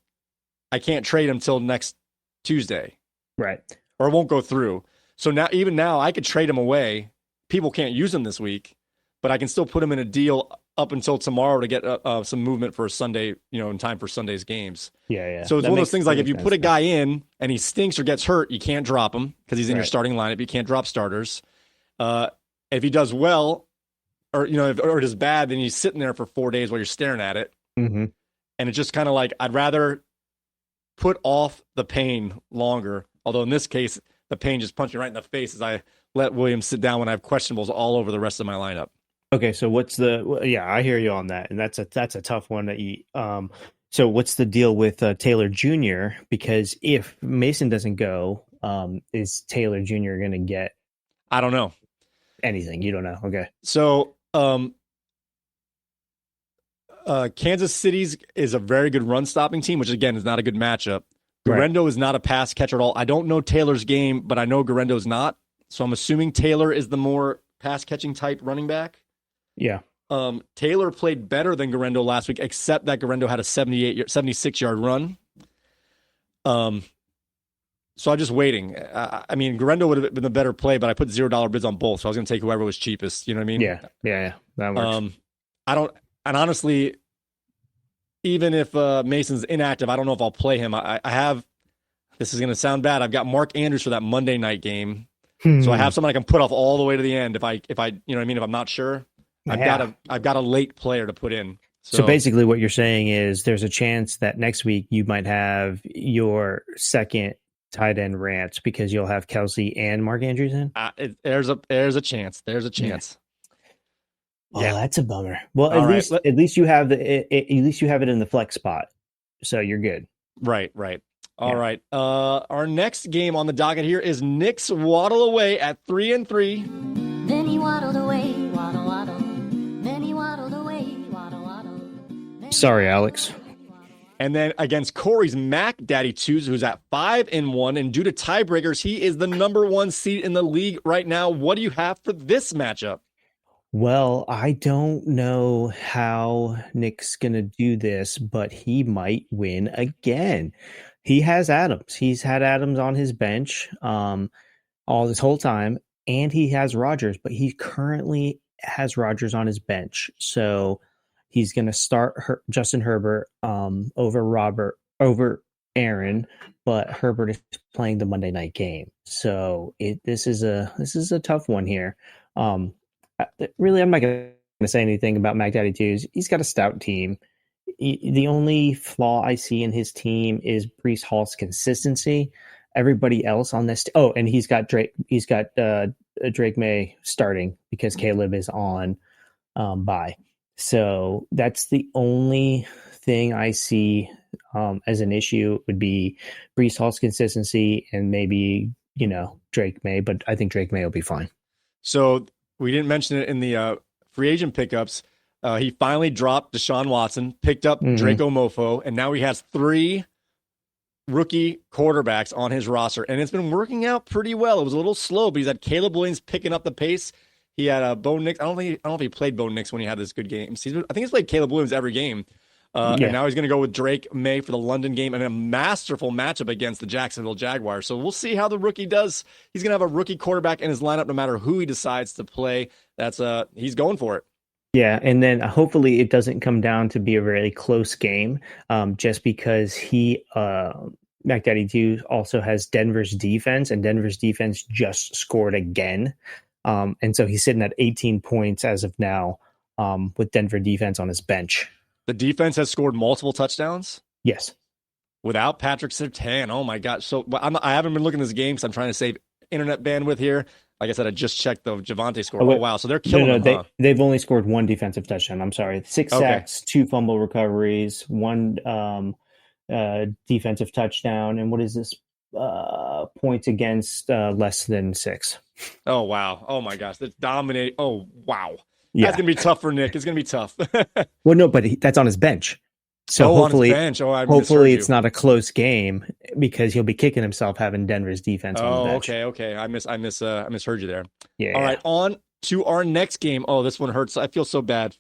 I can't trade him till next Tuesday. Right. Or it won't go through. So even now, I could trade him away. People can't use him this week, but I can still put him in a deal up until tomorrow to get some movement for Sunday, in time for Sunday's games. Yeah. So it's one of those things like if you put a guy in and he stinks or gets hurt, you can't drop him because he's in your starting lineup. You can't drop starters. If he does well, or or it is bad, then he's sitting there for 4 days while you're staring at it. Mm-hmm. And it's just kind of like I'd rather put off the pain longer. Although in this case, the pain just punched me right in the face as I let Williams sit down when I have questionables all over the rest of my lineup. Okay, so I hear you on that, and that's a tough one that you. So what's the deal with Taylor Jr.? Because if Mason doesn't go, is Taylor Jr. going to get? I don't know anything. You don't know. Okay. So Kansas City's is a very good run stopping team, which again is not a good matchup. Guerrero is not a pass catcher at all. I don't know Taylor's game, but I know Guerrero's not. So I'm assuming Taylor is the more pass catching type running back. Yeah. Taylor played better than Guerrero last week, except that Guerrero had a 76-yard run. So I'm just waiting. I mean, Guerrero would have been the better play, but I put $0 bids on both, so I was going to take whoever was cheapest. You know what I mean? Yeah. That works. And honestly, even if Mason's inactive, I don't know if I'll play him. I have. This is going to sound bad. I've got Mark Andrews for that Monday night game, so I have someone I can put off all the way to the end if I you know what I mean. If I'm not sure, I've got a late player to put in. So basically, what you're saying is there's a chance that next week you might have your second tight end rant because you'll have Kelsey and Mark Andrews in. There's a chance. There's a chance. Oh, yeah, that's a bummer. Well, at least you have it in the flex spot, so you're good. Right. All right. Our next game on the docket here is Knicks waddle away at 3-3. Then he waddled away, waddle, waddle. Then he waddled away, waddle, waddle. Sorry, Alex. And then against Corey's Mac Daddy 2s, who's at 5-1, and due to tiebreakers, he is the number 1 seed in the league right now. What do you have for this matchup? Well, I don't know how Nick's going to do this, but he might win again. He has Adams. He's had Adams on his bench all this whole time, and he has Rodgers, but he currently has Rodgers on his bench. So he's going to start Justin Herbert over Aaron, but Herbert is playing the Monday night game. So this is a tough one here. Really, I'm not going to say anything about Mac Daddy 2s. He's got a stout team. The only flaw I see in his team is Breece Hall's consistency. Everybody else on this, and he's got Drake. He's got Drake May starting because Caleb is on bye. So that's the only thing I see as an issue would be Breece Hall's consistency and maybe Drake May, but I think Drake May will be fine. So we didn't mention it in the free agent pickups. He finally dropped Deshaun Watson, picked up Draco Mofo, and now he has 3 rookie quarterbacks on his roster, and it's been working out pretty well. It was a little slow, but he's had Caleb Williams picking up the pace. He had Bo Nix. I don't know if he played Bo Nix when he had this good games. I think he's played Caleb Williams every game. And now he's going to go with Drake May for the London game and a masterful matchup against the Jacksonville Jaguars. So we'll see how the rookie does. He's going to have a rookie quarterback in his lineup no matter who he decides to play. He's going for it. Yeah, and then hopefully it doesn't come down to be a really close game just because Mac Daddy 2 also has Denver's defense, and Denver's defense just scored again. And so he's sitting at 18 points as of now with Denver defense on his bench. The defense has scored multiple touchdowns? Yes. Without Patrick Surtain. Oh, my gosh. So I haven't been looking at this game because I'm trying to save internet bandwidth here. Like I said, I just checked the Javonte score. Oh, wow. So they're killing them, huh? They've only scored 1 defensive touchdown. I'm sorry. 6 sacks, 2 fumble recoveries, 1 defensive touchdown. And what is this? Points against less than 6. Oh, wow. Oh, my gosh. That's dominating. Oh, wow. Yeah. That's going to be tough for Nick. It's going to be tough. Well, no, but that's on his bench. So on his hopefully, bench. Oh, I misheard hopefully you. it's not a close game because he'll be kicking himself having Denver's defense on the Oh, bench. okay. I misheard you there. Yeah. All right, on to our next game. Oh, this one hurts. I feel so bad.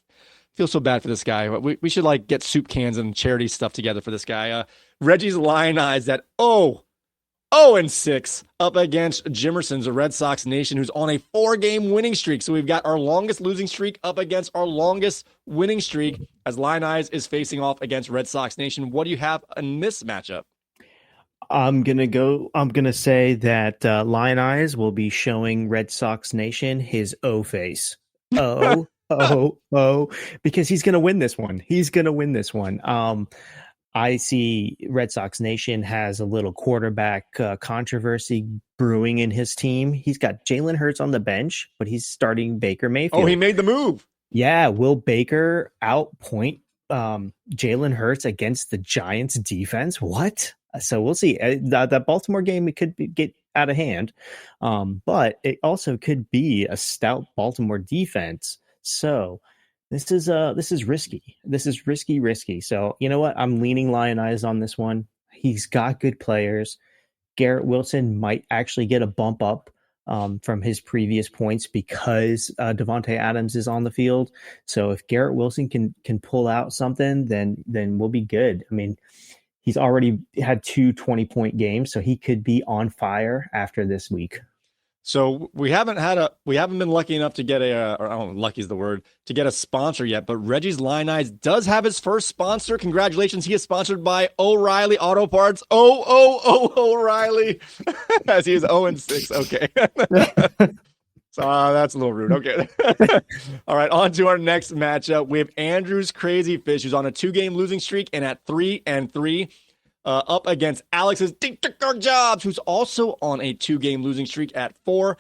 Feel so bad for this guy. We should like get soup cans and charity stuff together for this guy. Reggie's Lions at 0-6 up against Jimerson's, a Red Sox nation who's on a 4-game winning streak. So we've got our longest losing streak up against our longest winning streak as Lions is facing off against Red Sox nation. What do you have in this matchup? I'm gonna say that Lion Eyes will be showing Red Sox Nation his O face. Because he's gonna win this one. I see Red Sox Nation has a little quarterback controversy brewing in his team. He's got Jalen Hurts on the bench, but he's starting Baker Mayfield. Oh, he made the move. Yeah, will Baker outpoint Jalen Hurts against the Giants defense? What? So we'll see. That Baltimore game, it could get out of hand, but it also could be a stout Baltimore defense. So this is risky. This is risky. So you know what? I'm leaning Lion Eyes on this one. He's got good players. Garrett Wilson might actually get a bump up from his previous points because Devontae Adams is on the field. So if Garrett Wilson can pull out something, then we'll be good. I mean, he's already had 2 20-point games, so he could be on fire after this week. So we haven't been lucky enough to get or I don't know, lucky is the word, to get a sponsor yet, but Reggie's Lions does have his first sponsor. Congratulations. He is sponsored by O'Reilly Auto Parts. O'Reilly. As he is 0-6. Okay. So that's a little rude. Okay. All right. On to our next matchup. We have Andrew's Crazy Fish, who's on a 2-game losing streak and at 3-3. Up against Alex's They Took Our Jobs, who's also on a 2-game losing streak at 4-2.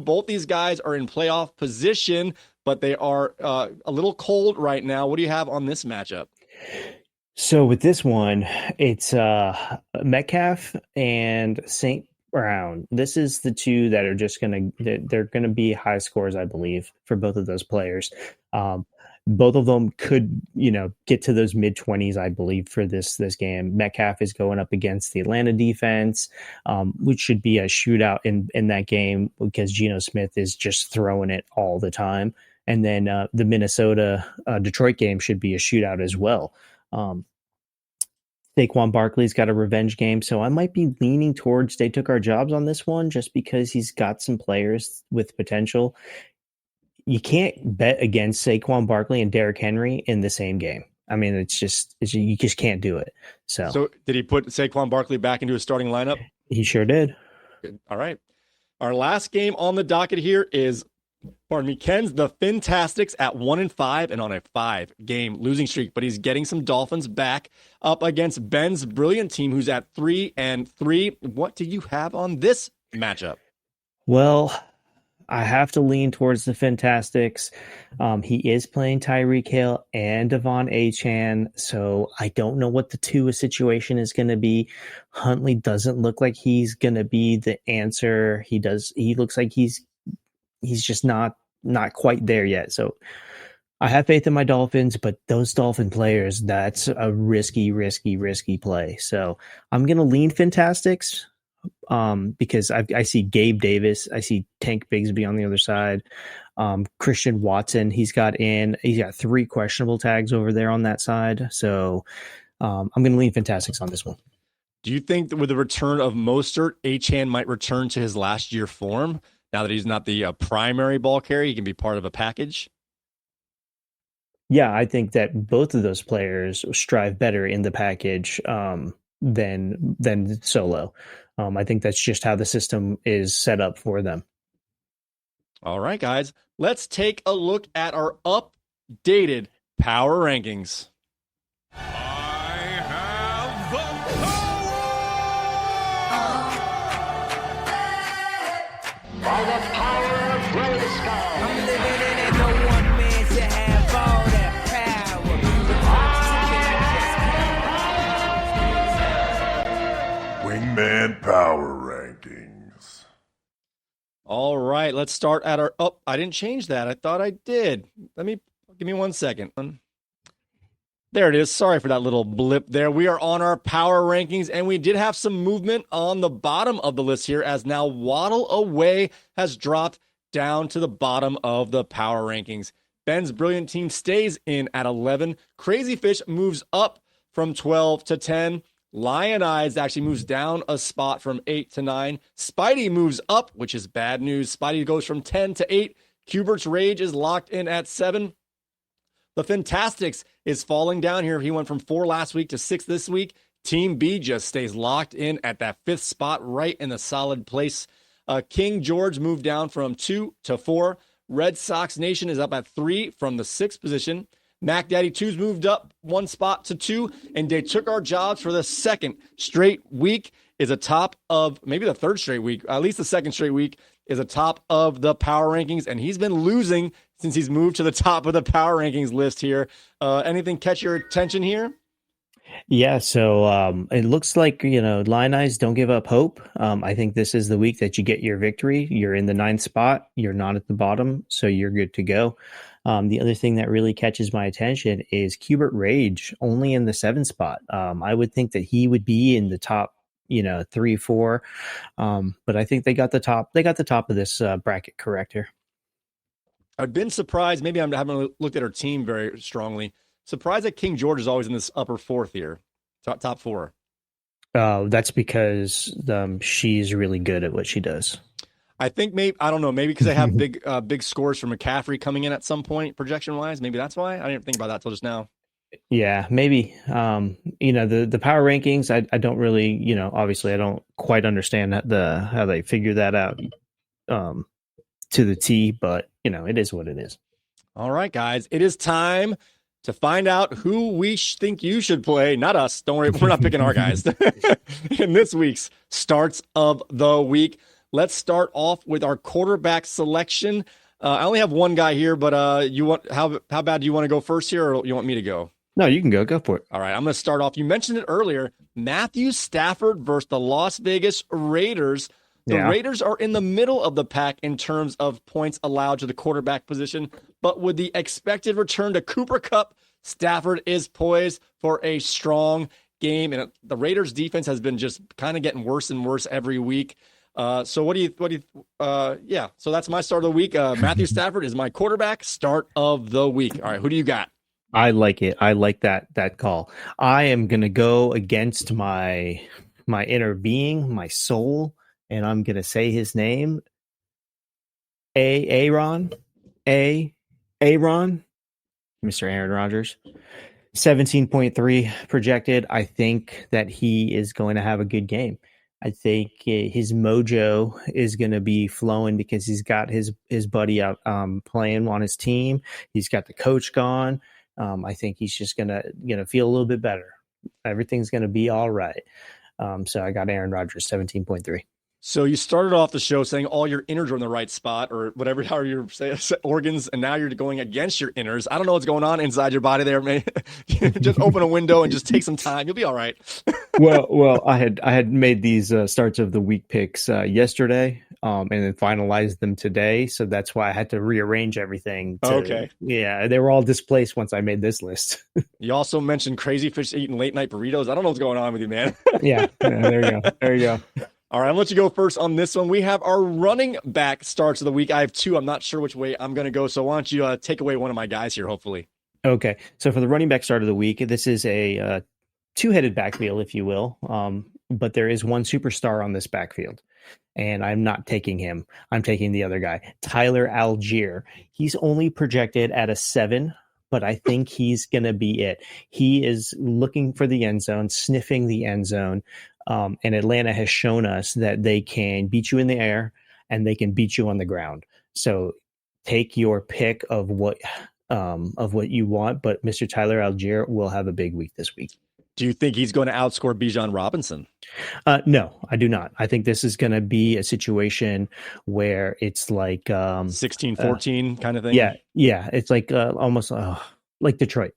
Both these guys are in playoff position, but they are a little cold right now. What do you have on this matchup? So with this one, it's Metcalf and St. Brown. This is the two that are just they're gonna be high scores, I believe, for both of those players. Both of them could, get to those mid-20s, I believe, for this game. Metcalf is going up against the Atlanta defense, which should be a shootout in that game because Geno Smith is just throwing it all the time. And then the Minnesota-Detroit game should be a shootout as well. Saquon Barkley's got a revenge game, so I might be leaning towards They Took Our Jobs on this one just because he's got some players with potential. You can't bet against Saquon Barkley and Derrick Henry in the same game. I mean, you just can't do it. So did he put Saquon Barkley back into his starting lineup? He sure did. Good. All right. Our last game on the docket here is, Ken's the Fantastics at 1-5 and on a 5-game losing streak, but he's getting some Dolphins back up against Ben's brilliant team, who's at 3-3. What do you have on this matchup? Well, I have to lean towards the Fantastics. He is playing Tyreek Hill and Devon Achane, so I don't know what the Tua situation is going to be. Huntley doesn't look like he's going to be the answer. He looks like he's just not quite there yet. So I have faith in my Dolphins, but those Dolphin players, that's a risky play. So I'm going to lean Fantastics. Because I see Gabe Davis, I see Tank Bigsby on the other side, Christian Watson, he's got 3 questionable tags over there on that side, so I'm going to lean Fantastics on this one. Do you think that with the return of Mostert, Achane might return to his last year form now that he's not the primary ball carrier? He can be part of a package. Yeah, I think that both of those players strive better in the package than solo. I think that's just how the system is set up for them. All right, guys, let's take a look at our updated power rankings. I have the power! By the power of Grayskull! I'm living in it, no one man should have all that power. Wingman Power Rankings. All right, let's start at our I didn't change that. I thought I did. Give me 1 second. There it is. Sorry for that little blip there. We are on our power rankings, and we did have some movement on the bottom of the list here, as now Waddle Away has dropped down to the bottom of the power rankings. Ben's brilliant team stays in at 11. Crazy Fish moves up from 12 to 10. Lion Eyes actually moves down a spot from 8 to 9. Spidey moves up, which is bad news. Spidey goes from 10 to 8. Cubert's Rage is locked in at 7. The Fantastics is falling down here. He went from 4 last week to 6 this week. Team B just stays locked in at that 5th spot, right in the solid place. King George moved down from 2 to 4. Red Sox Nation is up at 3 from the 6th position. Mac Daddy 2's moved up 1 spot to 2, and they took our jobs for the 2nd straight week. Is atop of, maybe the 3rd straight week, at least the 2nd straight week, is atop of the power rankings, and he's been losing since he's moved to the top of the power rankings list here. Anything catch your attention here? Yeah, so it looks like, Lion Eyes don't give up hope. I think this is the week that you get your victory. You're in the 9th spot. You're not at the bottom, so you're good to go. The other thing that really catches my attention is Cubert Rage, only in the 7th spot. I would think that he would be in the top 3, 4. But I think they got the top of this bracket correct here. I've been surprised. Maybe I haven't looked at her team very strongly. Surprised that King George is always in this upper 4th here, top 4. That's because she's really good at what she does. I think I don't know, maybe because they have big scores for McCaffrey coming in at some point, projection wise. Maybe that's why. I didn't think about that till just now. Yeah, maybe. The power rankings, I don't really, obviously I don't quite understand how they figure that out to the T, but it is what it is. All right, guys, it is time to find out who we think you should play. Not us. Don't worry, we're not picking our guys. In this week's starts of the week, let's start off with our quarterback selection. I only have one guy here, but how bad do you want to go first here, or you want me to go? No, you can go for it. All right, I'm going to start off. You mentioned it earlier, Matthew Stafford versus the Las Vegas Raiders. The Raiders are in the middle of the pack in terms of points allowed to the quarterback position, but with the expected return to Cooper Kupp, Stafford is poised for a strong game, and the Raiders defense has been just kind of getting worse and worse every week. So so that's my start of the week. Matthew Stafford is my quarterback start of the week. All right, who do you got? I like it. I like that call. I am going to go against my inner being, my soul, and I'm going to say his name. Aaron, Mr. Aaron Rodgers. 17.3 projected. I think that he is going to have a good game. I think his mojo is going to be flowing because he's got his buddy out playing on his team. He's got the coach gone. I think he's just going to feel a little bit better. Everything's going to be all right. So I got Aaron Rodgers, 17.3. So you started off the show saying all your innards are in the right spot, or whatever, how you say organs, and now you're going against your innards. I don't know what's going on inside your body there, man. Just open a window and just take some time. You'll be all right. well, I had made these starts of the week picks yesterday, and then finalized them today. So that's why I had to rearrange everything. Okay. Yeah, they were all displaced once I made this list. You also mentioned Crazy Fish eating late night burritos. I don't know what's going on with you, man. yeah, there you go. All right, I'll let you go first on this one. We have our running back starts of the week. I have 2. I'm not sure which way I'm going to go. So why don't you take away one of my guys here, hopefully. Okay. So for the running back start of the week, this is a two-headed backfield, if you will. But there is one superstar on this backfield, and I'm not taking him. I'm taking the other guy, Tyler Algier. He's only projected at a 7, but I think he's going to be it. He is looking for the end zone, sniffing the end zone. And Atlanta has shown us that they can beat you in the air and they can beat you on the ground. So take your pick of what you want, but Mr. Tyler Algier will have a big week this week. Do you think he's going to outscore Bijan Robinson? No, I do not. I think this is going to be a situation where it's like 16-14 kind of thing. Yeah. It's like almost like Detroit.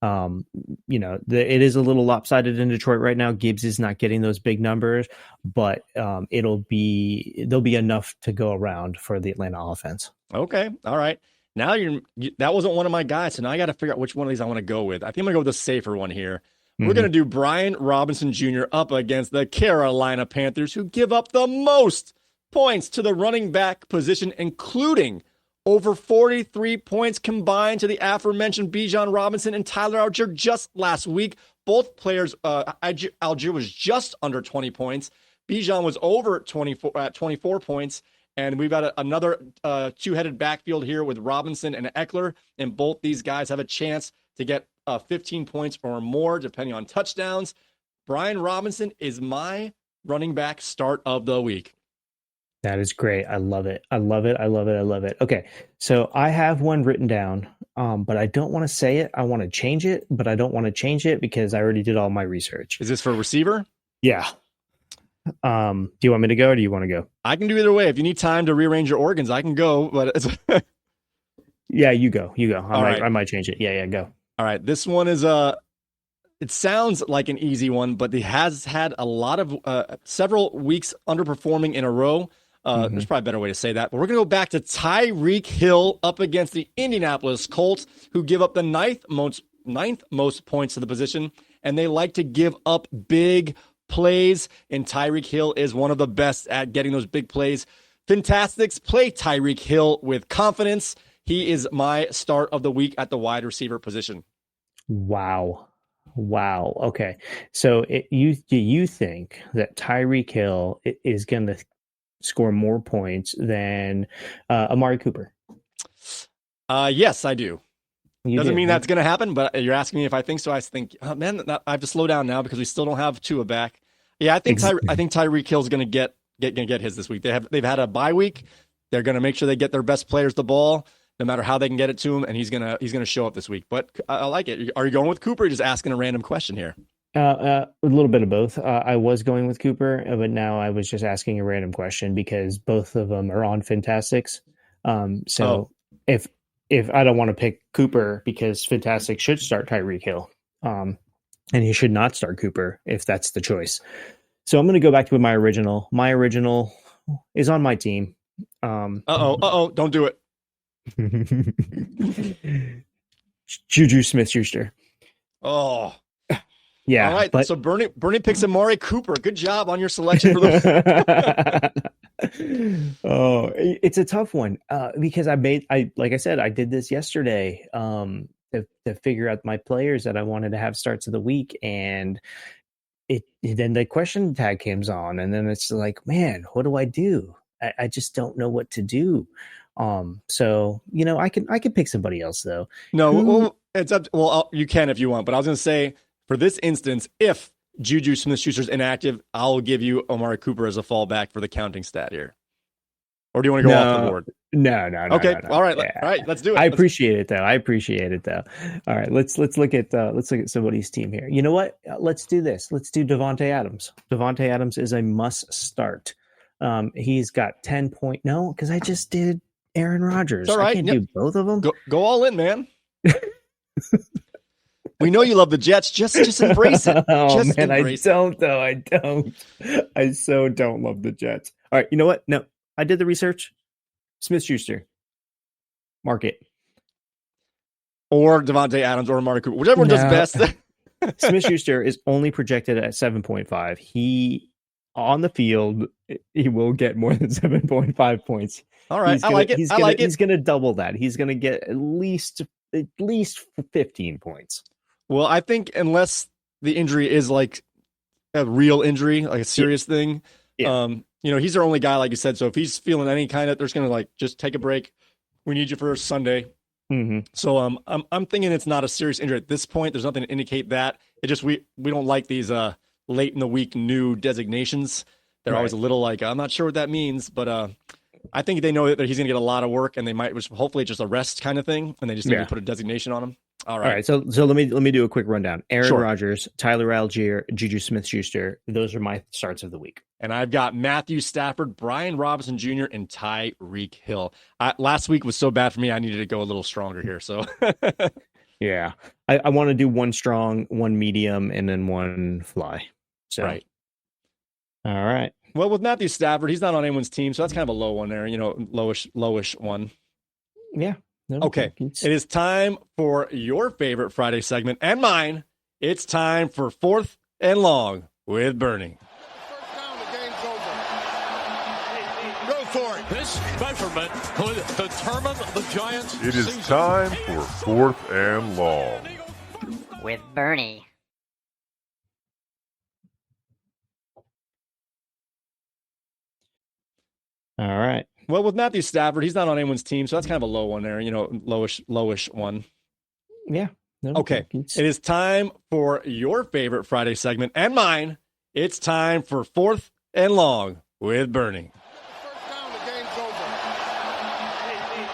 It is a little lopsided in Detroit right now. Gibbs is not getting those big numbers, but there'll be enough to go around for the Atlanta offense. Okay. All right. Now that wasn't one of my guys, so now I got to figure out which one of these I want to go with. I think I'm gonna go with the safer one here. We're gonna do Brian Robinson Jr. up against the Carolina Panthers, who give up the most points to the running back position, including over 43 points combined to the aforementioned Bijan Robinson and Tyler Algier just last week. Both players, Algier was just under 20 points. Bijan was over 24 points. And we've got another two-headed backfield here with Robinson and Eckler. And both these guys have a chance to get 15 points or more, depending on touchdowns. Brian Robinson is my running back start of the week. That is great. I love it. I love it. I love it. I love it. Okay. So I have one written down, but I don't want to say it. I want to change it, but I don't want to change it because I already did all my research. Is this for receiver? Yeah. Do you want me to go or do you want to go? I can do either way. If you need time to rearrange your organs, I can go, but it's Yeah, you go. Right. I might change it. Yeah, go. All right. This one is it sounds like an easy one, but he has had a lot of several weeks underperforming in a row. There's probably a better way to say that, but we're going to go back to Tyreek Hill up against the Indianapolis Colts, who give up the ninth most points to the position, and they like to give up big plays, and Tyreek Hill is one of the best at getting those big plays. Fantastics, play Tyreek Hill with confidence. He is my start of the week at the wide receiver position. Wow. Okay. So do you think that Tyreek Hill is going to score more points than Amari Cooper? Yes, I do. Doesn't mean huh? that's going to happen, but you're asking me if I think so. I think, oh, man, I have to slow down now because we still don't have Tua back. Yeah, I think Tyreek Hill's going to get his this week. They've had a bye week. They're going to make sure they get their best players the ball, no matter how they can get it to him, and he's gonna show up this week. But I like it. Are you going with Cooper? Or just asking a random question here. A little bit of both. I was going with Cooper, but now I was just asking a random question because both of them are on Fantastics. If I don't want to pick Cooper because Fantastic should start Tyreek Hill, and he should not start Cooper if that's the choice. So I'm going to go back to my original. My original is on my team. Don't do it. Juju Smith-Schuster. Oh. Yeah. All right. But... So Bernie picks Amari Cooper. Good job on your selection for the Oh, it's a tough one because like I said, I did this yesterday to figure out my players that I wanted to have starts of the week, and then the question tag comes on, and then it's like, man, what do I do? I just don't know what to do. So I can pick somebody else though. No, well, it's up. You can if you want, but I was going to say for this instance, if Juju Smith-Schuster's inactive, I'll give you Amari Cooper as a fallback for the counting stat here. Or do you want to go off the board? No. Okay. No. All right. Yeah. All right. Let's do it. I appreciate it though. All right. Let's look at somebody's team here. You know what? Let's do this. Let's do Devontae Adams. Devontae Adams is a must start. He's got 10 point. No, because I just did Aaron Rodgers. All right. I can't do both of them. Go all in, man. We know you love the Jets. Just embrace it. Oh just man, embrace I don't though. I don't. I so don't love the Jets. All right, you know what? No, I did the research. Smith-Schuster. Mark it. Or Devontae Adams or Amari Cooper. Whichever one does best. Smith-Schuster is only projected at 7.5. He on the field, he will get more than 7.5 points. All right, I like it. He's going to double that. He's going to get at least 15 points. Well, I think unless the injury is like a real injury, like a serious thing, he's their only guy, like you said. So if he's feeling any kind of, they're just going to like just take a break. We need you for Sunday. Mm-hmm. So I'm thinking it's not a serious injury at this point. There's nothing to indicate that. It just we don't like these late in the week new designations. They're always a little like, I'm not sure what that means, but I think they know that he's going to get a lot of work, and they might, hopefully just a rest kind of thing, and they just maybe put a designation on him. All right. So let me do a quick rundown. Aaron Rodgers, Tyler Algier, Juju Smith-Schuster. Those are my starts of the week. And I've got Matthew Stafford, Brian Robinson Jr., and Tyreek Hill. Last week was so bad for me, I needed to go a little stronger here. So yeah, I want to do one strong, one medium, and then one fly. So right. All right. Well, with Matthew Stafford, he's not on anyone's team, so that's kind of a low one there. Lowish one. Yeah. No, Okay, it's- it is time for your favorite Friday segment and mine. It's time for Fourth and Long with Bernie. First down, the game's over. Go for it. This measurement could determine the Giants' It is season. time for fourth and long. With Bernie. all right. Well, with Matthew Stafford, he's not on anyone's team, so that's kind of a low one there, lowish one. Yeah. No, Okay, it's- it is time for your favorite Friday segment and mine. It's time for Fourth and Long with Bernie. First down, the game's over.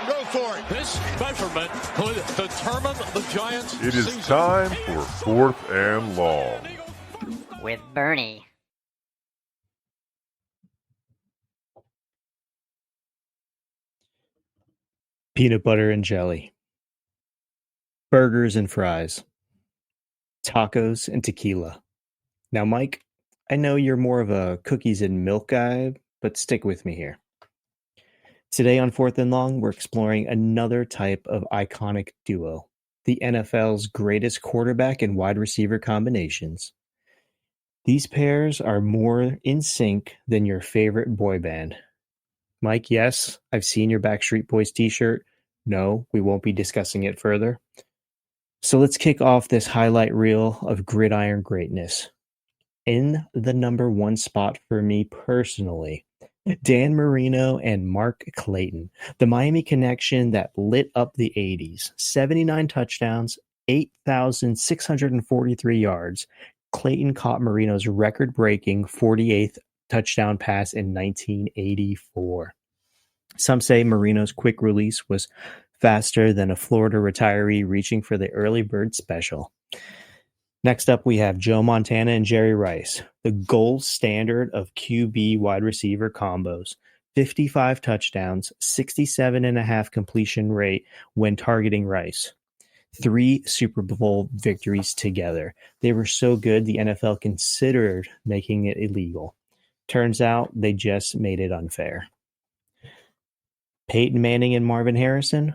Go for it. This measurement could determine the Giants' It is season. time for fourth and long. With Bernie. peanut butter and jelly, burgers and fries, tacos and tequila. Now, Mike, I know you're more of a cookies and milk guy, but stick with me here. Today on Fourth and Long, we're exploring another type of iconic duo, the NFL's greatest quarterback and wide receiver combinations. These pairs are more in sync than your favorite boy band. Mike, yes, I've seen your Backstreet Boys t-shirt. No, we won't be discussing it further. So let's kick off this highlight reel of gridiron greatness. In the number one spot for me personally, Dan Marino and Mark Clayton, the Miami connection that lit up the 80s. 79 touchdowns, 8,643 yards. Clayton caught Marino's record-breaking 48th touchdown pass in 1984. Some say Marino's quick release was faster than a Florida retiree reaching for the early bird special. Next up, we have Joe Montana and Jerry Rice, the gold standard of QB wide receiver combos. 55 touchdowns, 67.5 completion rate when targeting Rice. 3 Super Bowl victories together. They were so good, the NFL considered making it illegal. Turns out they just made it unfair. Peyton Manning and Marvin Harrison,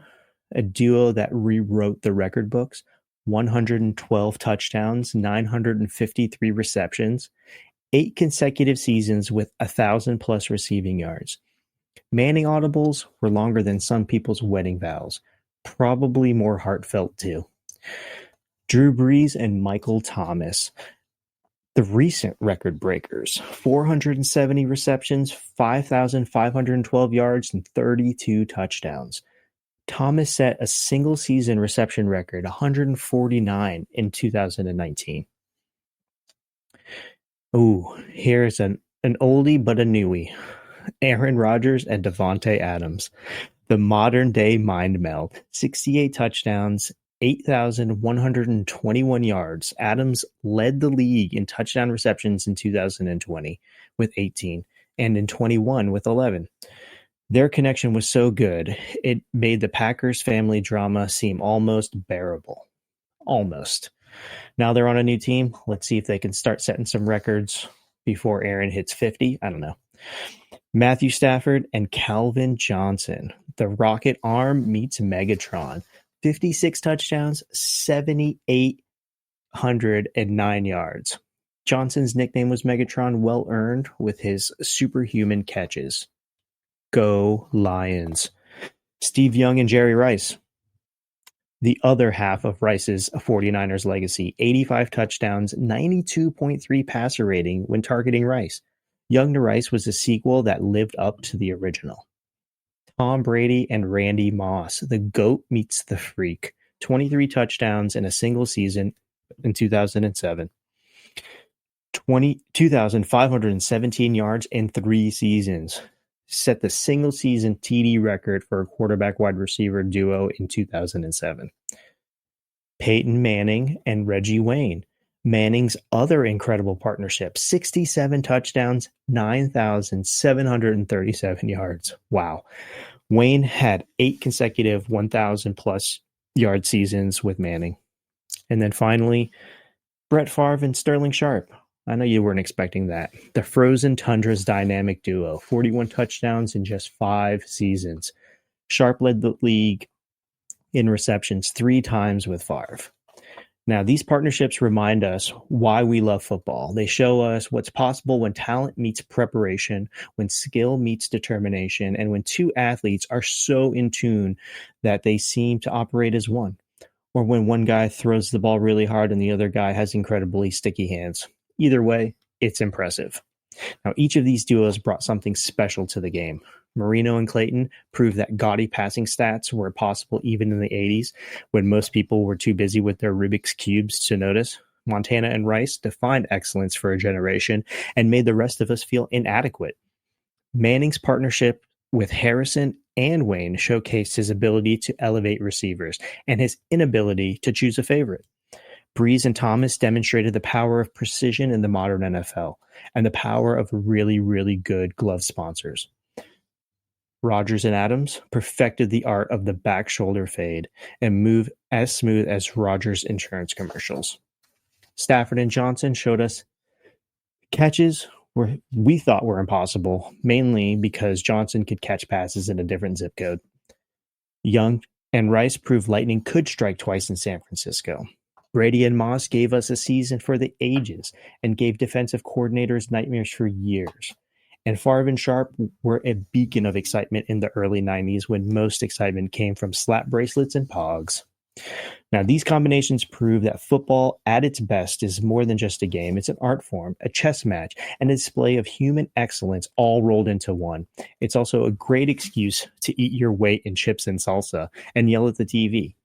a duo that rewrote the record books. 112 touchdowns, 953 receptions, 8 consecutive seasons with 1,000+ receiving yards. Manning audibles were longer than some people's wedding vows. Probably more heartfelt too. Drew Brees and Michael Thomas, the recent record breakers. 470 receptions, 5,512 yards, and 32 touchdowns. Thomas set a single-season reception record, 149 in 2019. Ooh, here's an oldie but a newie. Aaron Rodgers and Devontae Adams. The modern-day mind meld. 68 touchdowns, 8,121 yards. Adams led the league in touchdown receptions in 2020 with 18, and in 21 with 11. Their connection was so good, it made the Packers family drama seem almost bearable. Almost. Now they're on a new team. Let's see if they can start setting some records before Aaron hits 50. I don't know. Matthew Stafford and Calvin Johnson. The rocket arm meets Megatron. 56 touchdowns, 7,809 yards. Johnson's nickname was Megatron, well earned with his superhuman catches. Go Lions. Steve Young and Jerry Rice. The other half of Rice's 49ers legacy. 85 touchdowns, 92.3 passer rating when targeting Rice. Young to Rice was a sequel that lived up to the original. Tom Brady and Randy Moss. The GOAT meets the freak. 23 touchdowns in a single season in 2007. 2,517 in 3 seasons. Set the single-season TD record for a quarterback-wide receiver duo in 2007. Peyton Manning and Reggie Wayne. Manning's other incredible partnership. 67 touchdowns, 9,737 yards. Wow. Wayne had 8 consecutive 1,000+ yard seasons with Manning. And then finally, Brett Favre and Sterling Sharp. I know you weren't expecting that. The Frozen Tundra's dynamic duo, 41 touchdowns in just 5 seasons. Sharp led the league in receptions 3 times with Favre. Now, these partnerships remind us why we love football. They show us what's possible when talent meets preparation, when skill meets determination, and when two athletes are so in tune that they seem to operate as one, or when one guy throws the ball really hard and the other guy has incredibly sticky hands. Either way, it's impressive. Now, each of these duos brought something special to the game. Marino and Clayton proved that gaudy passing stats were possible even in the 80s, when most people were too busy with their Rubik's Cubes to notice. Montana and Rice defined excellence for a generation and made the rest of us feel inadequate. Manning's partnership with Harrison and Wayne showcased his ability to elevate receivers and his inability to choose a favorite. Breeze and Thomas demonstrated the power of precision in the modern NFL and the power of really, really good glove sponsors. Rodgers and Adams perfected the art of the back shoulder fade and move as smooth as Rodgers insurance commercials. Stafford and Johnson showed us catches we thought were impossible, mainly because Johnson could catch passes in a different zip code. Young and Rice proved lightning could strike twice in San Francisco. Brady and Moss gave us a season for the ages and gave defensive coordinators nightmares for years. And Favre and Sharp were a beacon of excitement in the early 90s when most excitement came from slap bracelets and pogs. Now, these combinations prove that football at its best is more than just a game. It's an art form, a chess match, and a display of human excellence all rolled into one. It's also a great excuse to eat your weight in chips and salsa and yell at the TV.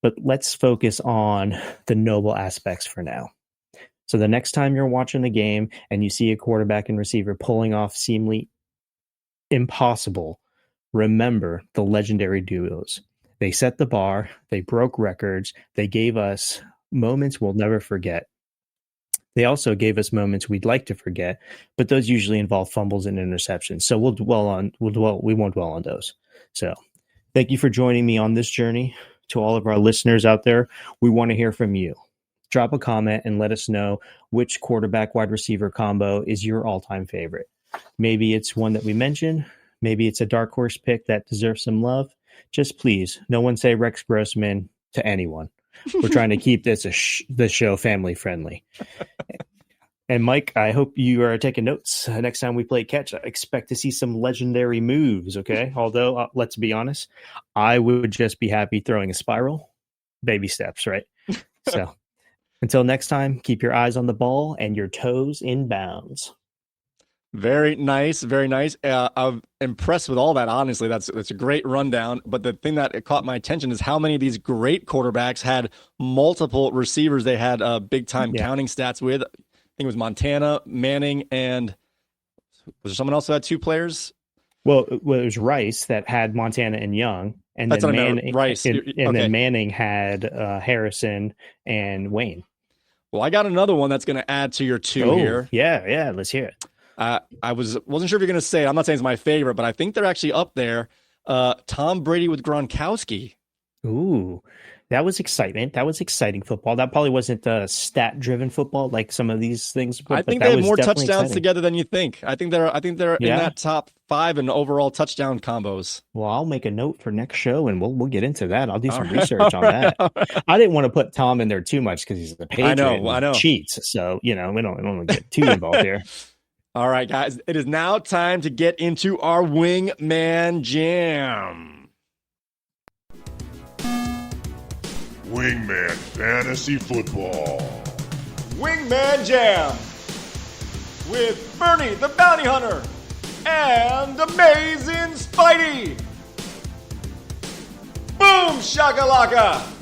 But let's focus on the noble aspects for now. So the next time you're watching the game and you see a quarterback and receiver pulling off seemingly impossible, remember the legendary duos. They set the bar, they broke records, they gave us moments we'll never forget. They also gave us moments we'd like to forget, but those usually involve fumbles and interceptions. So we won't dwell on those. So thank you for joining me on this journey. To all of our listeners out there, we want to hear from you. Drop a comment and let us know which quarterback wide receiver combo is your all-time favorite. Maybe it's one that we mentioned. Maybe it's a dark horse pick that deserves some love. Just please, no one say Rex Grossman to anyone. We're trying to keep this show family friendly. And Mike, I hope you are taking notes. Next time we play catch, I expect to see some legendary moves, okay? Although, let's be honest, I would just be happy throwing a spiral. Baby steps, right? So until next time, keep your eyes on the ball and your toes in bounds. Very nice, very nice. I'm impressed with all that, honestly. That's a great rundown. But the thing that caught my attention is how many of these great quarterbacks had multiple receivers they had big-time counting stats with. I think it was Montana, Manning, and was there someone else who had 2 players? Well, it was Rice that had Montana and Young, and That's then what I meant, Manning, Rice. and then Manning had Harrison and Wayne. Well, I got another one that's going to add to your 2 here. Yeah, let's hear it. I wasn't sure if you're going to say it. I'm not saying it's my favorite, but I think they're actually up there. Tom Brady with Gronkowski. Ooh, that was excitement. That was exciting football. That probably wasn't stat-driven football like some of these things. I think they have more touchdowns together than you think. I think they're in that top 5 in overall touchdown combos. Well, I'll make a note for next show, and we'll get into that. I'll do some research on that. I didn't want to put Tom in there too much because he's the Patriot. I know. Cheats. So we don't get too involved here. All right, guys, it is now time to get into our Wingman Jam. Wingman Fantasy Football. Wingman Jam with Bernie the Bounty Hunter and Amazing Spidey. Boom shakalaka.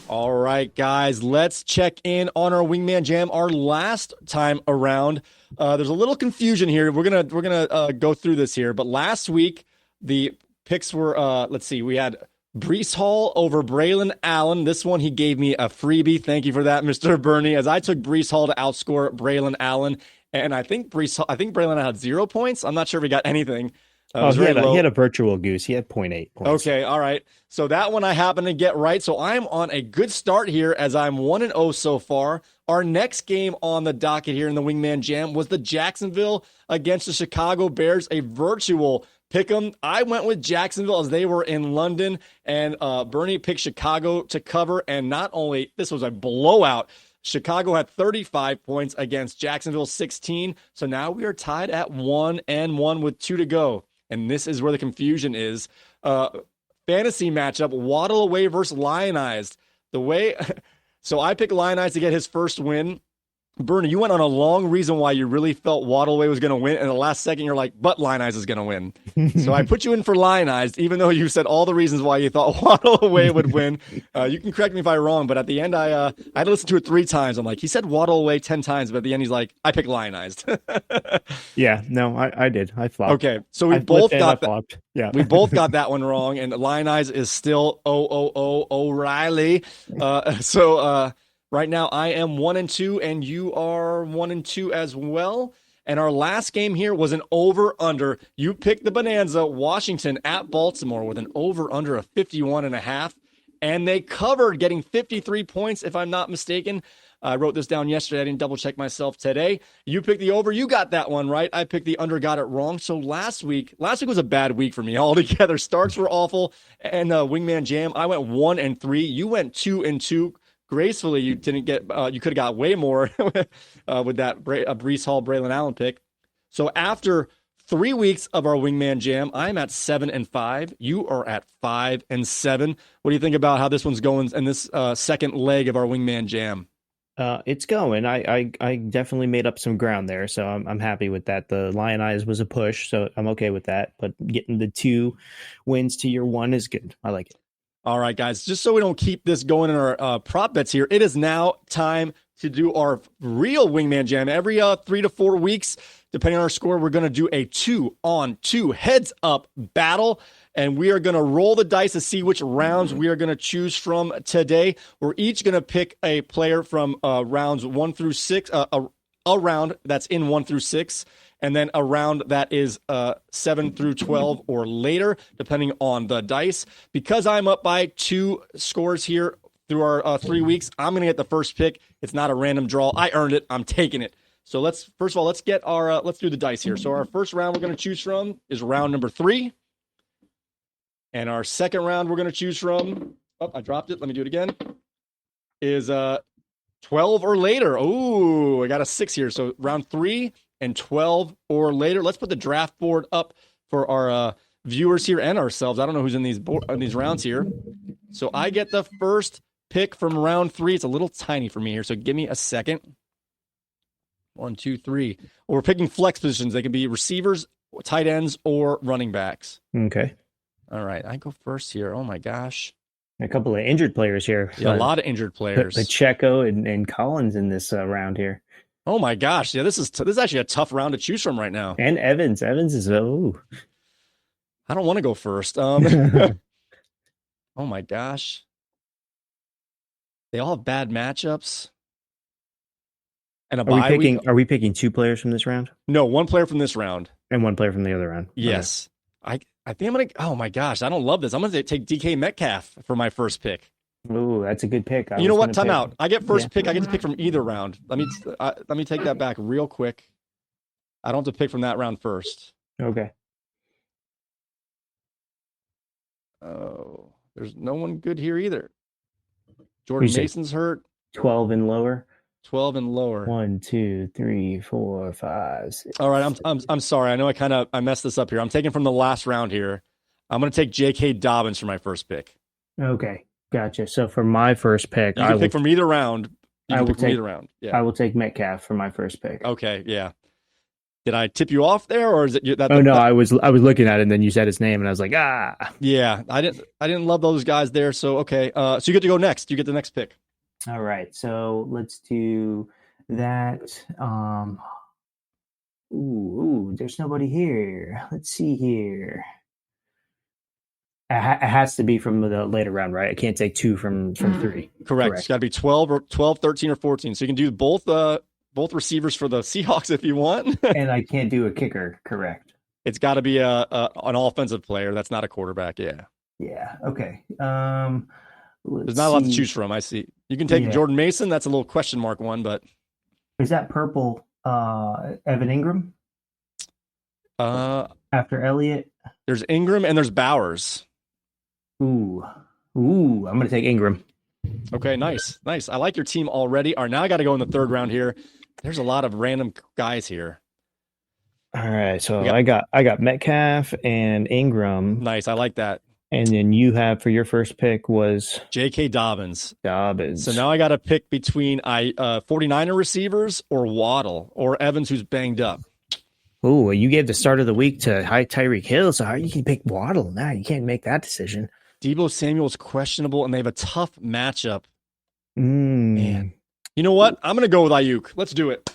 All right, guys, let's check in on our Wingman Jam. Our last time around, there's a little confusion here. We're gonna go through this here, but last week the picks were let's see, we had Breece Hall over Braylon Allen. This one he gave me a freebie. Thank you for that, Mr. Bernie. As I took Breece Hall to outscore Braylon Allen, and I think Braylon had 0 points. I'm not sure if he got anything. He had a virtual goose. He had 0.8 points. Okay, all right. So that one I happened to get right. So I'm on a good start here as I'm 1-0 so far. Our next game on the docket here in the Wingman Jam was the Jacksonville against the Chicago Bears, a virtual pick 'em. I went with Jacksonville as they were in London, and Bernie picked Chicago to cover. And not only this was a blowout. Chicago had 35 points against Jacksonville 16. So now we are tied at 1-1 with 2 to go. And this is where the confusion is. Fantasy matchup, Waddle away versus Lionized. So I picked Lionized to get his first win. Bernie, you went on a long reason why you really felt Waddle away was going to win. And the last second, you're like, but Lionized is going to win. So I put you in for Lionized, even though you said all the reasons why you thought Waddle away would win. You can correct me if I'm wrong, but at the end, I had to listen to it 3 times. I'm like, he said Waddle away 10 times, but at the end, he's like, I picked Lionized. Yeah, no, I did. I flopped. Okay, so we both got that. Yeah, we both got that one wrong, and Lionized is still O'Reilly. Right now, I am 1-2, and you are 1-2 as well. And our last game here was an over-under. You picked the Bonanza, Washington at Baltimore with an over-under of 51.5. And they covered, getting 53 points, if I'm not mistaken. I wrote this down yesterday. I didn't double-check myself today. You picked the over. You got that one right. I picked the under, got it wrong. So last week was a bad week for me altogether. Starts were awful. And Wingman Jam, I went 1-3. You went 2-2. Gracefully, you didn't get. You could have got way more with that Breece Hall, Braylon Allen pick. So after 3 weeks of our Wingman Jam, I'm at 7-5. You are at 5-7. What do you think about how this one's going in this second leg of our Wingman Jam? It's going. I definitely made up some ground there, so I'm happy with that. The Lionize was a push, so I'm okay with that. But getting the 2 wins to your 1 is good. I like it. All right, guys, just so we don't keep this going in our prop bets here, it is now time to do our real Wingman Jam. Every 3 to 4 weeks, depending on our score, we're going to do a 2-on-2 heads-up battle, and we are going to roll the dice to see which rounds we are going to choose from today. We're each going to pick a player from rounds 1 through 6, a round that's in 1 through 6, and then a round that is 7 through 12 or later, depending on the dice. Because I'm up by 2 scores here through our 3 weeks, I'm going to get the first pick. It's not a random draw. I earned it. I'm taking it. So let's get our let's do the dice here. So our first round we're going to choose from is round number 3, and our second round we're going to choose from. Oh, I dropped it. Let me do it again. Is 12 or later. Oh, I got a 6 here. So round 3 and 12 or later. Let's put the draft board up for our viewers here and ourselves. I don't know who's in these rounds here. So I get the first pick from round 3. It's a little tiny for me here, so give me a second. 1, 2, 3. Well, we're picking flex positions. They can be receivers, tight ends, or running backs. Okay. All right, I go first here. Oh my gosh. A couple of injured players here. Yeah, a lot of injured players. Pacheco and Collins in this round here. Oh my gosh. Yeah, this is actually a tough round to choose from right now. And Evans. Evans is, I don't want to go first. Oh my gosh. They all have bad matchups. And are we picking 2 players from this round? No, 1 player from this round. And 1 player from the other round. Yes. Okay. I think I'm going to, oh my gosh, I don't love this. I'm going to take DK Metcalf for my first pick. Ooh, that's a good pick. You know what? Time out. I get first pick. I get to pick from either round. Let me take that back real quick. I don't have to pick from that round first. Okay. Oh, there's no one good here either. Jordan Mason's hurt. 12 and lower. 12 and lower. 1, 2, 3, 4, 5, 6. All right, I'm sorry. I know I messed this up here. I'm taking from the last round here. I'm going to take J.K. Dobbins for my first pick. Okay, gotcha. So for my first pick, I will pick from either round. I will take either round. Yeah. I will take Metcalf for my first pick. Okay, yeah. Did I tip you off there, or is it that? Oh no, I was looking at it, and then you said his name, and I was like, ah. Yeah, I didn't love those guys there. So okay, so you get to go next. You get the next pick. All right, so let's do that. There's nobody here. Let's see here. It has to be from the later round, right? I can't take 2 from 3. Correct. It's got to be 12, 13, or 14. So you can do both receivers for the Seahawks if you want. And I can't do a kicker, correct? It's got to be an offensive player. That's not a quarterback. Yeah. Yeah. Okay. There's not a lot to choose from. I see. You can take Jordan Mason. That's a little question mark one, but is that purple Evan Ingram? After Elliott? There's Ingram and there's Bowers. Ooh, I'm going to take Ingram. Okay, nice. I like your team already. All right, now I got to go in the third round here. There's a lot of random guys here. All right, so I got Metcalf and Ingram. Nice, I like that. And then you have for your first pick was J.K. Dobbins. Dobbins. So now I got to pick between 49er receivers or Waddle or Evans, who's banged up. Oh, you gave the start of the week to Tyreek Hill, so how you can pick Waddle? Nah, you can't make that decision. Deebo Samuel's questionable, and they have a tough matchup. Man. You know what? I'm going to go with Ayuk. Let's do it.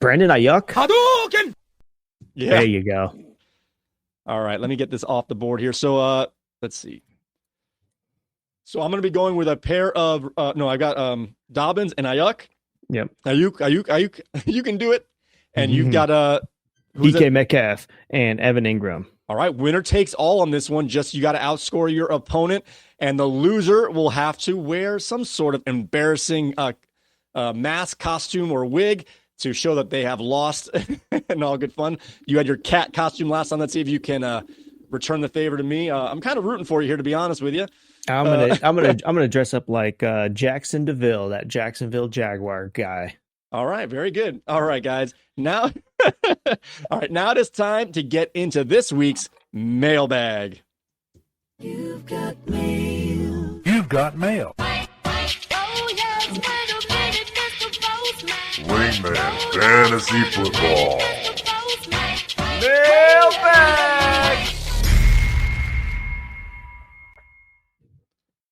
Brandon Ayuk? Hadouken! Yeah. There you go. All right, let me get this off the board here. So let's see. So I'm going to be going with a pair of I got Dobbins and Ayuk. Yep. Ayuk. You can do it. And you've got DK Metcalf and Evan Ingram. All right, winner takes all on this one. Just you got to outscore your opponent, and the loser will have to wear some sort of embarrassing mask, costume, or wig to show that they have lost. And all good fun. You had your cat costume last time. Let's see if you can return the favor to me. I'm kind of rooting for you here, to be honest with you. I'm gonna dress up like Jackson DeVille, that Jacksonville Jaguar guy. All right, very good. All right, guys. Now, all right, now it is time to get into this week's mailbag. You've got mail. Wingman Fantasy Football. Mailbag!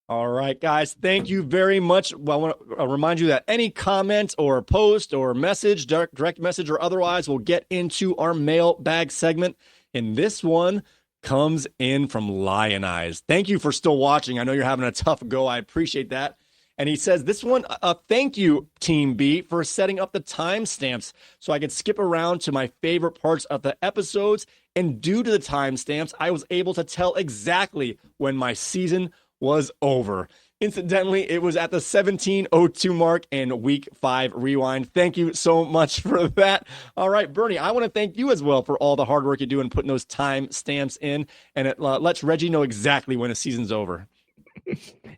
All right, guys, thank you very much. Well, I want to remind you that any comment or post or message, direct message or otherwise, will get into our mailbag segment. And this one comes in from Lion Eyes. Thank you for still watching. I know you're having a tough go. I appreciate that. And he says, this one, thank you, Team B, for setting up the timestamps so I could skip around to my favorite parts of the episodes. And due to the timestamps, I was able to tell exactly when my season was over. Incidentally, it was at the 17:02 mark in week 5 rewind. Thank you so much for that. All right, Bernie, I want to thank you as well for all the hard work you do in putting those time stamps in, and it lets Reggie know exactly when a season's over.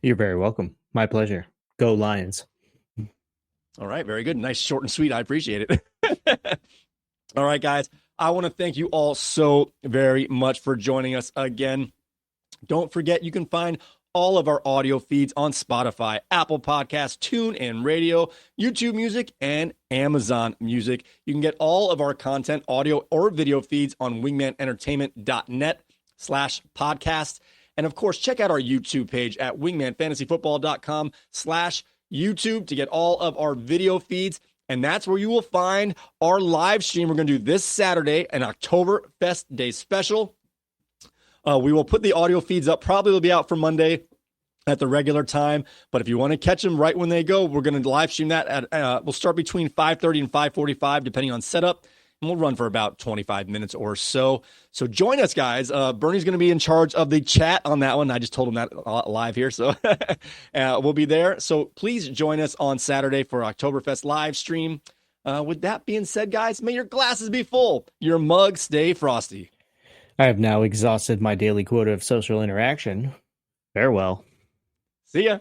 You're very welcome. My pleasure. Go Lions. All right, very good. Nice, short and sweet. I appreciate it. All right, guys, I want to thank you all so very much for joining us again. Don't forget, you can find all of our audio feeds on Spotify, Apple Podcasts, TuneIn Radio, YouTube Music, and Amazon Music. You can get all of our content, audio or video feeds on wingmanentertainment.net/podcast. And of course, check out our YouTube page at wingmanfantasyfootball.com/YouTube to get all of our video feeds. And that's where you will find our live stream we're going to do this Saturday, an Oktoberfest Day special. We will put the audio feeds up. Probably will be out for Monday at the regular time. But if you want to catch them right when they go, we're going to live stream that. We'll start between 5:30 and 5:45, depending on setup. And we'll run for about 25 minutes or so. So join us, guys. Bernie's going to be in charge of the chat on that one. I just told him that live here. So we'll be there. So please join us on Saturday for Oktoberfest live stream. With that being said, guys, may your glasses be full. Your mug stay frosty. I have now exhausted my daily quota of social interaction. Farewell. See ya.